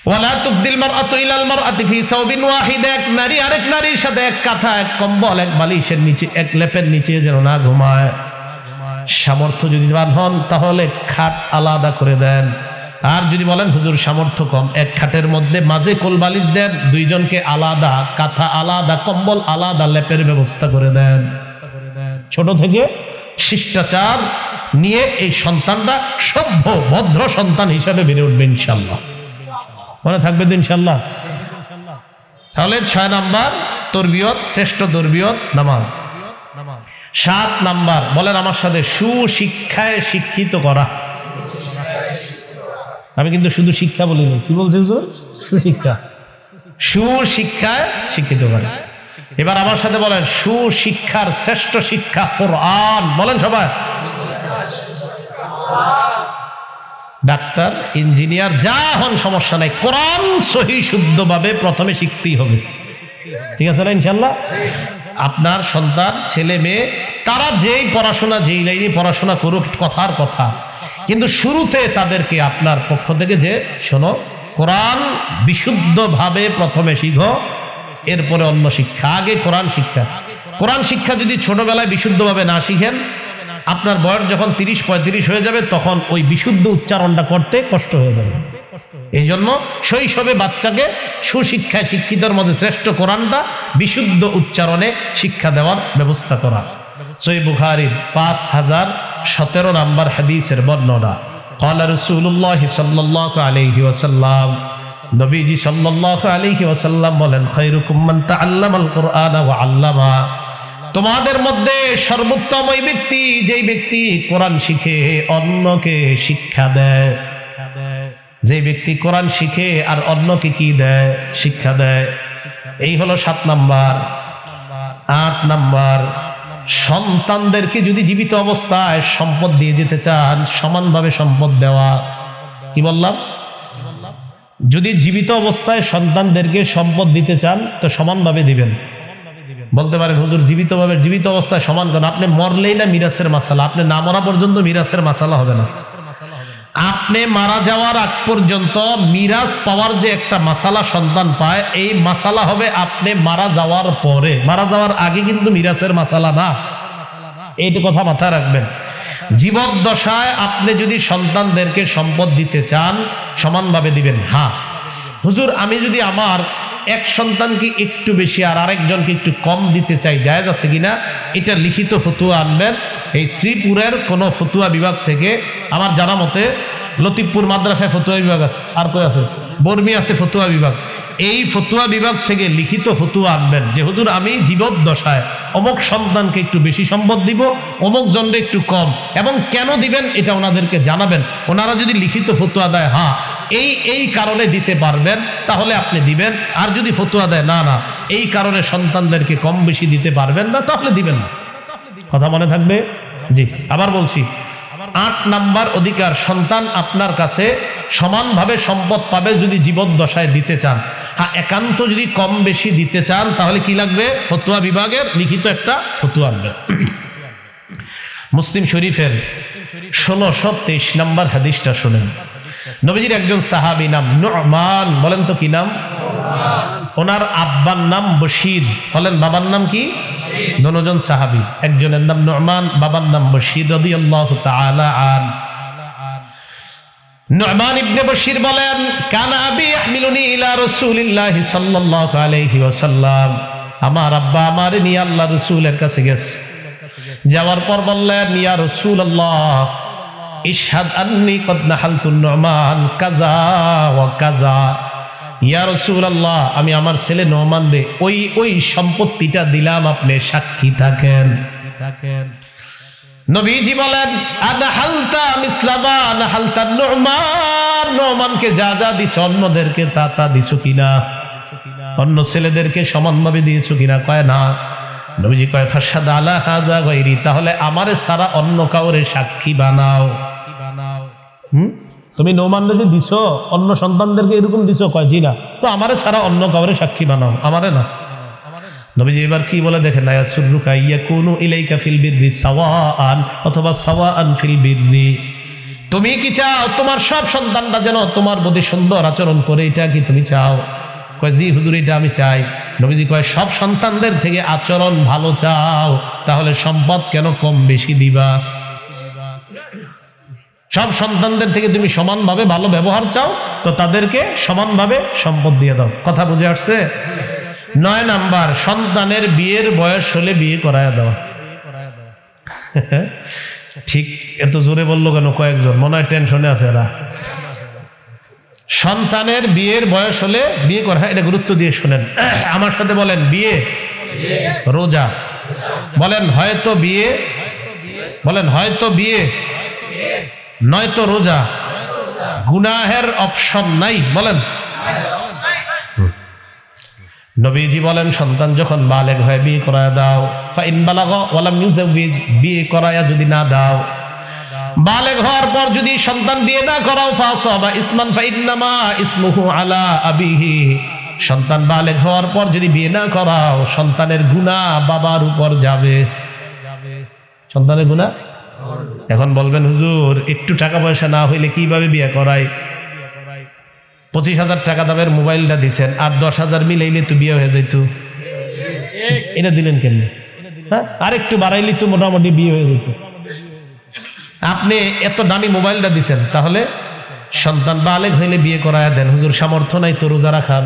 ওয়ালা তুফদিল মারআতু ইলাল মারআতি ফি সাওবিন ওয়াহিদ, এক নারী আরেক নারীর সাথে এক কাঁথা, এক কম্বল, এক বালিশের নিচে, এক লেপের নিচে যেন না ঘুমায়। সামর্থ্য যদি বান হন তাহলে খাট আলাদা করে দেন। আর যদি বলেন হুজুর সামর্থ্য কম, এক খাটের মধ্যে মাঝে কোল বালিশ দেন, দুইজনকে আলাদা কাঁথা, আলাদা কম্বল, আলাদা লেপের ব্যবস্থা করে দেন। ছোট থেকে শিষ্টাচার নিয়ে এই সন্তানটা সভ্য ভদ্র সন্তান হিসাবে বেড়ে উঠবে ইনশাআল্লাহ। মনে থাকবে তো ইনশাআল্লাহ। তাহলে 6 নাম্বার তরবিয়ত, শ্রেষ্ঠ তরবিয়ত নামাজ। 7 নাম্বার বলেন আমার সাথে, সুশিক্ষায় শিক্ষিত করা। আমি কিন্তু শুধু শিক্ষা বলিনি, কি বলছি হুজুর? সুশিক্ষা, সুশিক্ষায় শিক্ষিত করা। এবার আমার সাথে বলেন, সুশিক্ষার শ্রেষ্ঠ শিক্ষা কোরআন। বলেন সবাই। ডাক্তার, ইঞ্জিনিয়ার যা হন সমস্যা নাই, কোরআন সহি শুদ্ধভাবে প্রথমে শিখতেই হবে। ঠিক আছে না ইনশাআল্লাহ? আপনার সন্তান, ছেলে মেয়ে, তারা যেই পড়াশোনা, যেই লাইনে পড়াশোনা করুক, কথার কথা, কিন্তু শুরুতে তাদেরকে আপনার পক্ষ থেকে যে শোনো, কোরআন বিশুদ্ধভাবে প্রথমে শিখো, এরপরে অন্য শিক্ষা। আগে কোরআন শিক্ষা। কোরআন শিক্ষা যদি ছোটবেলায় বিশুদ্ধভাবে না শিখেন, আপনার বয়স যখন 30-35 হয়ে যাবে, তখন ওই বিশুদ্ধ উচ্চারণটা করতে কষ্ট হয়ে যাবে। এই জন্য শৈশবে বাচ্চাকে সুশিক্ষায় শিক্ষিতর মধ্যে শ্রেষ্ঠ কোরআনটা বিশুদ্ধ উচ্চারণে শিক্ষা দেওয়ার ব্যবস্থা করা। সহিহ বুখারীর 5017 নম্বর হাদিসের বর্ণনা। ক্বালা রাসূলুল্লাহ সাল্লাল্লাহু আলাইহি ওয়াসাল্লাম, নবীজি সাল্লাল্লাহু আলাইহি ওয়াসাল্লাম বলেন, খায়রুকুম মান তাআল্লামাল কুরআনা ওয়া আল্লামা, তোমাদের মধ্যে সর্বোত্তম ওই ব্যক্তি যেই ব্যক্তি কোরআন শিখে অন্যকে শিক্ষা দেয়। যে ব্যক্তি কোরআন শিখে আর অন্যকে কি দেয়? শিক্ষা দেয়। এই হলো 7 নাম্বার। 8 নাম্বার, সন্তানদেরকে যদি জীবিত অবস্থায় সম্পদ দিয়ে দিতে চান, সমানভাবে সম্পদ দেওয়া। কি বললাম? যদি জীবিত অবস্থায় সন্তানদেরকে সম্পদ দিতে চান তো সমানভাবে দিবেন। বলতে পারেন হুজুর জীবিত অবস্থায় সমান কেন? আপনি মরলেই না মিরাসের মাসালা, আপনি না মরা পর্যন্ত মিরাসের মাসালা হবে না। আপনি মারা যাওয়ার আগ পর্যন্ত মিরাস পাওয়ার যে একটা মাসালা সন্তান পায়, এই মাসালা হবে আপনি মারা যাওয়ার পরে। মারা যাওয়ার আগে কিন্তু মিরাসের মাসালা না, এইটা কথা মাথায় রাখবেন। জীবদ্দশায় আপনি যদি সন্তানদেরকে সম্পদ দিতে চান, সমানভাবে দিবেন। হ্যাঁ হুজুর, আমি যদি আমার এক সন্তানকে একটু বেশি আর আরেকজনকে একটু কম দিতে চাই, জায়েজ আছে কিনা? এটা লিখিত ফতুয়া আনবেন। এই শ্রীপুরের কোন ফতুয়া বিভাগ থেকে, আমার জানা মতে লতিফপুর মাদ্রাসায় ফতুয়া বিভাগ আছে, আর কই আছে? বর্মি আছে ফতুয়া বিভাগ। এই ফতুয়া বিভাগ থেকে লিখিত ফতুয়া আনবেন যে হুজুর আমি জীবদ্দশায় অমুক সন্তানকে একটু বেশি সম্পদ দিব, অমুক জনকে একটু কম, এবং কেন দিবেন এটা ওনাদেরকে জানাবেন। ওনারা যদি লিখিত ফতুয়া দেয় হ্যাঁ এই কারণে দিতে পারবেন, তাহলে আপনি দিবেন। আর যদি ফতুয়া দেয় না না এই কারণে সন্তানদেরকে কম বেশি দিতে পারবেন না, তাহলে দিবেন না। কথা মনে থাকবে? জি, আবার বলছি, 8 নাম্বার অধিকার, সন্তান আপনার কাছে সমানভাবে সম্পদ পাবে যদি জীবদ্দশায় দিতে চান। হ্যাঁ, একান্ত যদি কম বেশি দিতে চান তাহলে কি লাগবে? ফতুয়া বিভাগের লিখিত একটা ফতুয়া আনবেন। মুসলিম শরীফের 1623 নম্বর হাদিসটা শুনেন। নবীজির একজন সাহাবী নাম নু'মান। বলেন তো কি নাম? ওনার আব্বার নাম বশির। বলেন বাবার নাম কি? দুজন সাহাবী, একজনের নাম নু'মান, বাবার নাম বশির রাদিয়াল্লাহু তাআলা আন। নু'মান ইবনে বশির বলেন, কানা আবি ইয়াহমিলুনি ইলা রাসূলিল্লাহি সাল্লাল্লাহু আলাইহি ওয়াসাল্লাম, আমার আব্বা আমারে নিয়ে আল্লাহর রাসূলের কাছে গেছে। যাওয়ার পর বললেন, ইয়া রাসূলুল্লাহ ইশহাদ আন্নী কদ নাহালতু নু'মান কাযা ওয়া কাযা। ইয়া রাসূলুল্লাহ, আমি আমার ছেলে নু'মান দে ওই সম্পত্তিটা দিলাম, আপনি সাক্ষী থাকেন। নবীজি বলেন, আনাহালতা মিসলামা নাহালতা নু'মান, নু'মানকে যা যা দিছো অন্যদেরকে তা দিছো কিনা? অন্য ছেলেদেরকে সমানভাবে দিয়েছো কিনা? কয় না। নবীজি কয় ফাশহাদ আলা হাযা গায়রি, তাহলে আমারে ছাড়া অন্য কাউরে সাক্ষী বানাও। তুমি নোমানরে যে দিছো অন্য সন্তানদেরকে এরকম দিছো, কয় জি না, তো আমারে ছাড়া অন্য কাউরে সাক্ষী বানাও, আমারে না। নবীজি এবার কি বলে দেখেন, না ইয়াসুররুকা ইয়াকুনু ইলাইকা ফিল বিররি সাওয়াআন, অথবা সাওয়াআন ফিল বিররি। তুমি কি চাও তোমার সব সন্তানরা যেন তোমার প্রতি সুন্দর আচরণ করে, এটা কি তুমি চাও? কয় জি হুজুর, এটা আমি চাই। নবীজি কয় সব সন্তানদের থেকে আচরণ ভালো চাও, তাহলে সম্পদ কেন কম বেশি দিবা? সব সন্তানদের থেকে তুমি সমানভাবে ভালো ব্যবহার চাও, তো তাদেরকে সমানভাবে সম্পদ দিয়ে দাও। কথা বুঝে আসছে? 9 নাম্বার, সন্তানের বিয়ের বয়স হলে বিয়ে করায় দেওয়া। ঠিক এত জোরে বললো কেন কয়েকজন? মনে হয় টেনশনে আছে এরা। সন্তানের বিয়ের বয়স হলে বিয়ে করা, এটা গুরুত্ব দিয়ে শুনেন। আমার সাথে বলেন, বিয়ে, রোজা। বলেন হয়তো বিয়ে, বলেন হয়তো বিয়ে, নয়তো রোজা। গুনাহের অপশন নাই, বলেন। নবীজি বলেন সন্তান যখন বালেগ হয় বিয়ে করায় দাও। ফাইন বালাগা ওয়ালাম ইউজাউবিজ, বিয়ে করায়া যদি না দাও, বালেগ হওয়ার পর যদি সন্তান বিয়ে না করাও, ফাসাবা ইসমান ফাইন্নামা ইসমুহু আলা আবিহি, সন্তান বালেগ হওয়ার পর যদি বিয়ে না করাও, সন্তানের গুনাহ বাবার উপর যাবে। সন্তানের গুনাহ। এখন বলবেন হুজুর একটু টাকা পয়সা না হইলে কিভাবে বিয়ে করাই? 25,000 টাকা দামের মোবাইলটা দিচ্ছেন, আর 10,000 মিলাইলে তো বিয়ে হয়ে যাইতো। এটা দিলেন কেন? হ্যাঁ, আর একটু বাড়াইলে তো মোটামুটি বিয়ে হয়ে যেত। আপনি এত দামি মোবাইলটা দিচ্ছেন, তাহলে সন্তান বালেগ হইলে বিয়ে করায় দেন। হুজুর সামর্থ্য নাই তো রোজা রাখান।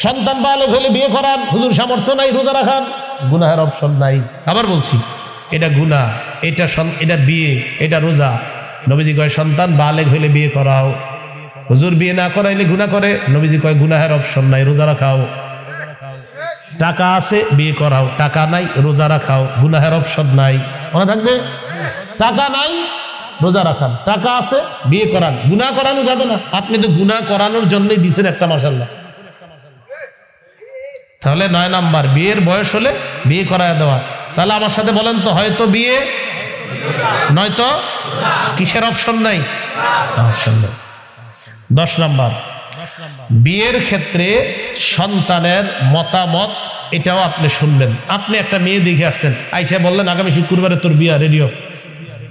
সন্তান বালেগ হইলে বিয়ে করান, হুজুর সামর্থ্য নাই রোজা রাখান। গুনাহের অপশন নাই। আবার বলছি, এটা গুনাহ, এটা বিয়ে, এটা রোজা। নবীজি কয় সন্তান বালেগ হইলে বিয়ে করাও। হুজুর বিয়ে না করাইলে গুনাহ করে। নবীজি কয় গুনাহের অপশন নাই, রোজা রাখাও। টাকা আছে বিয়ে করাও, টাকা নাই রোজা রাখাও, গুনাহের অপশন নাই। মনে থাকবে? টাকা নাই রোজা রাখান, টাকা আছে বিয়ে করান। গুনাহ করানো যাবে না। আপনি তো গুনাহ করানোর জন্যই দিয়েছেন একটা, মাশাআল্লাহ। তাহলে 9 নাম্বার, বিয়ের বয়স হলে বিয়ে করায় দেওয়া। তাহলে আমার সাথে বলেন তো, হয়তো বিয়ে, নয়তো কিসের অপশন নাই? অপশন নাই। 10 নাম্বার, বিয়ের ক্ষেত্রে সন্তানের মতামত, এটাও আপনি শুনবেন। আপনি একটা মেয়ে দেখে আসছেন, আইসা বললেন আগামী শুক্রবারে তোর বিয়া, রেডিও,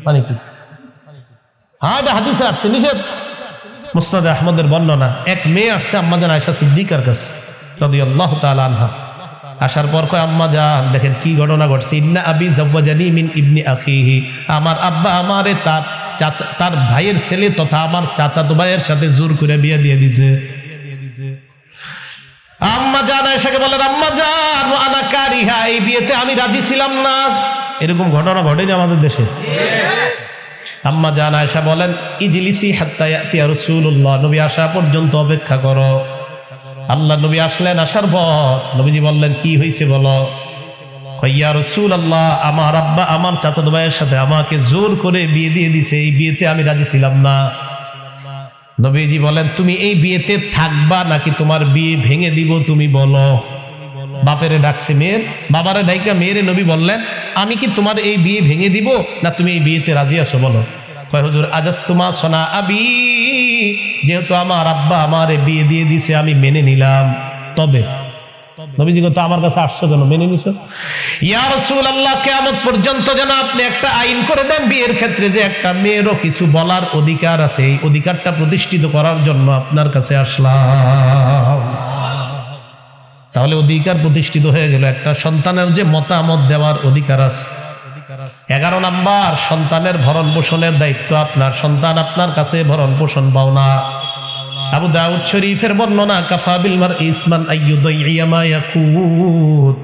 মানে কি? হ্যাঁ, এটা হাদিসে আসছে, নিষেধ। মুসনাদ আহমদের বর্ণনা, এক মেয়ে আসছে আম্মাজান আয়েশা সিদ্দিকার কাছে রাদিয়াল্লাহু তাআলা আনহা। আসার পর কয়, আম্মা জান দেখেন কি ঘটনা ঘটছে। ইন্না আবি যাওয়াজানি মিন ইবনি আখিহি, আমার আব্বা আমারে তার ভাইয়ের ছেলে তথা আমার চাচাতো ভাইয়ের সাথে জোর করে বিয়ে দিয়ে দিছে। আম্মা জান আয়েশাকে বলেন, আম্মা জান আনা কারিহা, এই বিয়েতে আমি রাজি ছিলাম না। এরকম ঘটনা ঘটেনি আমাদের দেশে? আম্মা জান আয়েশা বলেন, ইজলিসি হাত্তা ইয়াতিয়া রাসূলুল্লাহ, নবী আসা পর্যন্ত অপেক্ষা করো। আল্লাহ নবী আসলেন, আসার পর নবীজি বললেন, কি হয়েছে বলো? ইয়া রাসূলুল্লাহ, আমার আব্বা আমার চাচাতো ভাইয়ের সাথে আমাকে জোর করে বিয়ে দিয়ে দিছে, এই বিয়েতে আমি রাজি ছিলাম না। নবীজি বলেন, তুমি এই বিয়েতে থাকবা নাকি তোমার বিয়ে ভেঙে দিব, তুমি বলো। বাপেরে ডাকছে মেয়ের, বাবারে ডাইকা মেয়েরে নবী বললেন, আমি কি তোমার এই বিয়ে ভেঙে দিব, না তুমি এই বিয়েতে রাজি আছো বলো। কয় হুজুর আজাস্তুমা সোনা আবি, যেহেতু আমার আব্বা আমারে বিয়ে দিয়ে দিছে আমি মেনে নিলাম। তবে নবীজি তো আমার কাছে আসছো কেন, মেনে নিছো? ইয়া রাসূলুল্লাহ, কিয়ামত পর্যন্ত যেন আপনি একটা আইন করে দেন বিয়ের ক্ষেত্রে, যে একটা মেয়েরও কিছু বলার অধিকার আছে, এই অধিকারটা প্রতিষ্ঠিত করার জন্য আপনার কাছে আসলাম। তাহলে অধিকার প্রতিষ্ঠিত হয়ে গেল, একটা সন্তানের যে মতামত দেওয়ার অধিকার আছে। 11 নাম্বার, সন্তানের ভরণ পোষণের দায়িত্ব আপনার। সন্তান আপনার কাছে ভরণ পোষণ পাও না। আবু দাউদ শরীফের বর্ণনা, কাফা বিল মারই ইসমান আইয়ুদাইয়া মা ইয়াকুত,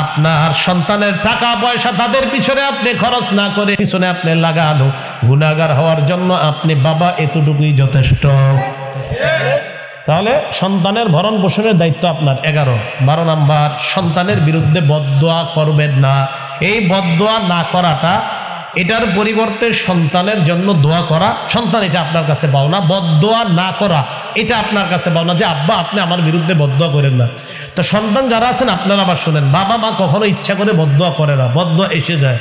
আপনার সন্তানের টাকা পয়সা তাদের পিছনে আপনি খরচ না করে পিছনে আপনি লাগানো, গুনাহগার হওয়ার জন্য আপনি বাবা এতটুকুই যথেষ্ট। তাহলে সন্তানের ভরণ পোষণের দায়িত্ব আপনার। 11। 12 নাম্বার, সন্তানের বিরুদ্ধে বদদোয়া করবেন না। এই বদদোয়া না করাটা, এটার পরিবর্তে সন্তানের জন্য দোয়া করা, সন্তান এটা আপনার কাছে পাও না। বদদোয়া না করা, এটা আপনার কাছে পাওনা যে আব্বা আপনি আমার বিরুদ্ধে বদদোয়া করেন না। তো সন্তান যারা আছেন আপনারা আবার শোনেন, বাবা মা কখনো ইচ্ছা করে বদদোয়া করে না, বদদোয়া এসে যায়।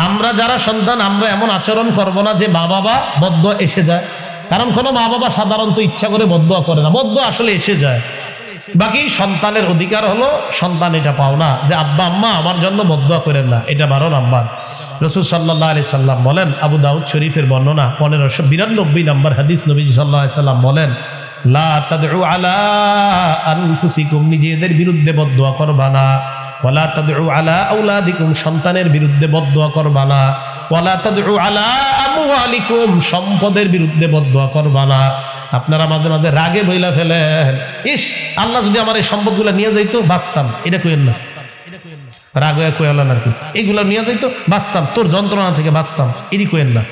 আমরা যারা সন্তান আমরা এমন আচরণ করব না যে মা বাবা বদদোয়া এসে যায়, কারণ কোনো মা বাবা সাধারণত ইচ্ছা করে বদদোয়া করে না, বদদোয়া আসলে এসে যায়। বাকি সন্তানের অধিকার হলো সন্তান এটা পাও না যে আব্বা আম্মা আমার জন্য বদদোয়া করেন না, এটা 12 নাম্বার। রাসূল সাল্লাল্লাহু আলাইহি সাল্লাম বলেন, আবু দাউদ শরীফের বর্ণনা 1592 নম্বর হাদিস, নবীজি সাল্লাল্লাহু আলাইহি সাল্লাম বলেন, লা তাদউ আলা আনফুসিকুম, নিজেদের বিরুদ্ধে বদদোয়া করবা না। ওয়ালা তাদউ আলা আওলাদিকুম, সন্তানের বিরুদ্ধে বদদোয়া করবা না। ওয়ালা তাদউ আলা আমওয়ালিকুম, সম্পদের বিরুদ্ধে বদদোয়া করবা না। আপনারা মাঝে মাঝে রাগে বইলা ফেলেন, ইস আল্লাহ যদি আমার এই সম্পদগুলো নিয়ে যাইতো বাঁচতাম, এটা কইেন না, রাগ হয়ে কইলেন আর কি, এইগুলো নিয়ে যাইতো বাঁচতাম, তোর যন্ত্রণা থেকে বাঁচতাম, এরই কইেন না।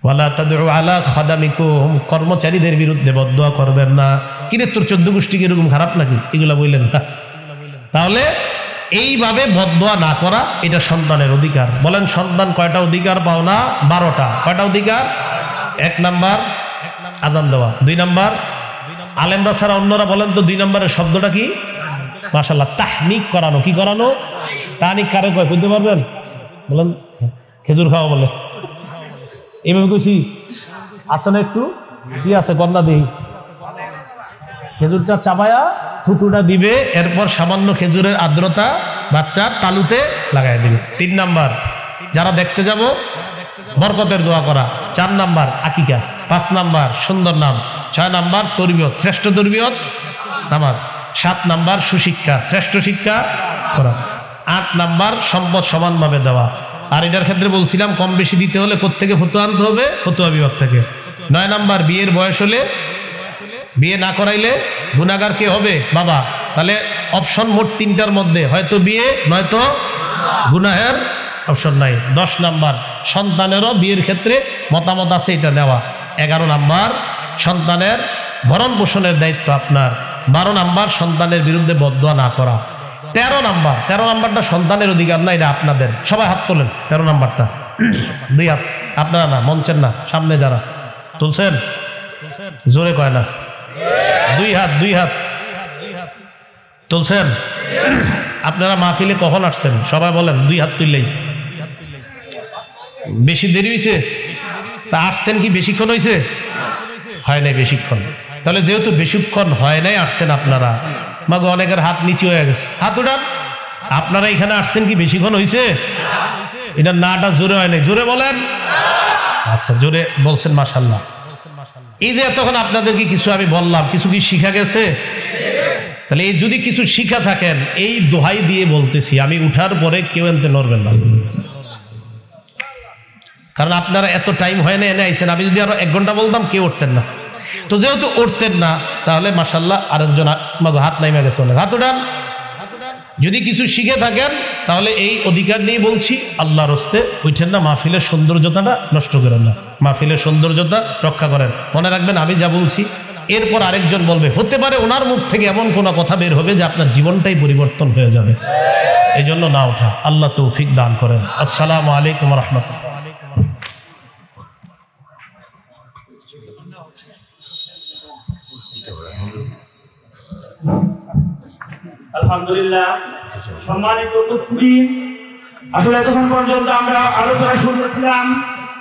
ওয়ালা তাদউ আলা খাদামিকুম, কর্মচারীদের বিরুদ্ধে বদদোয়া করবেন না। কিরে তোর 14 গোষ্ঠী কি এরকম খারাপ নাকি, এগুলা বললেন না। তাহলে এইভাবে বদদোয়া না করা এটা সন্তানের অধিকার। বলেন সন্তান কয়টা অধিকার পাও না? 12টা। কয়টা অধিকার? 1 নাম্বার আজান দেওয়া, 2 নাম্বার আলেমরা ছাড়া অন্যরা বলেন তো 2 নম্বরের শব্দটা কি? মাশাআল্লাহ, তাহনিক করানো। কি করানো? তাহনিক কারে কয় বুঝতে পারবেন? বলেন খেজুর খাওয়া বলে, এইভাবে কইছি আসলে একটু কি আছে কন্যা দেই, খেজুরটা চাবায়া থুতুটা দিবে, এরপর সামান্য খেজুরের আর্দ্রতা বাচ্চার তালুতে লাগাই দিবে। 3 নাম্বার যারা দেখতে যাব বরকতের দোয়া করা। 4 নাম্বার আকিকা। 5 নাম্বার সুন্দর নাম। 6 নাম্বার তরবিয়ত, শ্রেষ্ঠ তরবিয়ত নামাজ। 7 নাম্বার সুশিক্ষা, শ্রেষ্ঠ শিক্ষা করা। 8 নাম্বার সম্পদ সমানভাবে দেওয়া। আর এটার ক্ষেত্রে বলছিলাম কম বেশি দিতে হলে কোত্থেকে ফতোয়া আনতে হবে? ফতোয়া বিভাগ থেকে। 9 নাম্বার বিয়ের বয়স হলে, বিয়ে না করাইলে গুনাহগার কে হবে? বাবা। তাহলে অপশন মোট 3টার মধ্যে হয়তো বিয়ে নয়তো গুনাহের অপশন নাই। 10 নাম্বার সন্তানেরও বিয়ের ক্ষেত্রে মতামত আছে, এটা নেওয়া। 11 নাম্বার সন্তানের ভরণ পোষণের দায়িত্ব আপনার। 12 নাম্বার সন্তানের বিরুদ্ধে বদদোয়া না করা। 13 নাম্বারটা সন্তানের অধিকার না, এটা আপনাদের। সবাই হাত তোলেন। 13 নাম্বারটা 2 হাত, আপনারা না, মঞ্চের না, সামনে যারা তুলছেন জোরে কয় না, 2 হাত তুলছেন। আপনারা মাহফিলে কখন আসছেন? সবাই বলেন 2 হাত তুললেই। বেশি দেরি হয়েছে? তা আসছেন কি বেশিক্ষণ হয়েছে? হয় নাই বেশিক্ষণ। তাহলে যেহেতু বেশিক্ষণ হয় নাই আসছেন আপনারা, মাগো অনেকের হাত নিচে হয়ে গেছে, হাত উঠান। আপনারা এখানে আসছেন কি বেশিক্ষণ হয়েছে? এটা নাটা জোরে হয় নাই, জোরে বলেন। আচ্ছা জোরে বলছেন, মাশাআল্লাহ। এই যে এতক্ষণ আপনাদেরকে কিছু আমি বললাম, কিছু কি শিখা গেছে? তাহলে এই যদি কিছু শিখা থাকেন, এই দোহাই দিয়ে বলতেছি, আমি উঠার পরে কেউ এনতে নড়বেন না, কারণ আপনারা এত টাইম হয় না, এনে আইছেন। আমি যদি আরো 1 ঘন্টা বলতাম কেউ উঠতেন না। তো যেহেতু উঠতেন না, তাহলে মাশাআল্লাহ আরেকজন হাত নাইমা গেছে, অনেক হাত উঠান। যদি কিছু শিখে থাকেন তাহলে এই অধিকার নিয়ে বলছি, আল্লাহর হস্তে উঠেন না, মাহফিলের সৌন্দর্যতাটা নষ্ট করেন না, মাহফিলের সৌন্দর্যতা রক্ষা করেন। মনে রাখবেন আমি যা বলছি এরপর আরেকজন বলবে, হতে পারে ওনার মুখ থেকে এমন কোনো কথা বের হবে যে আপনার জীবনটাই পরিবর্তন হয়ে যাবে। এই জন্য না ওঠা। আল্লাহ তৌফিক দান করেন। আসসালামু আলাইকুম ওয়া রাহমাতুল্লাহ। আলহামদুলিল্লাহ, সম্মানিত উপস্থিতি, আসলে এতক্ষণ পর্যন্ত আমরা আলোচনা শুনতেছিলাম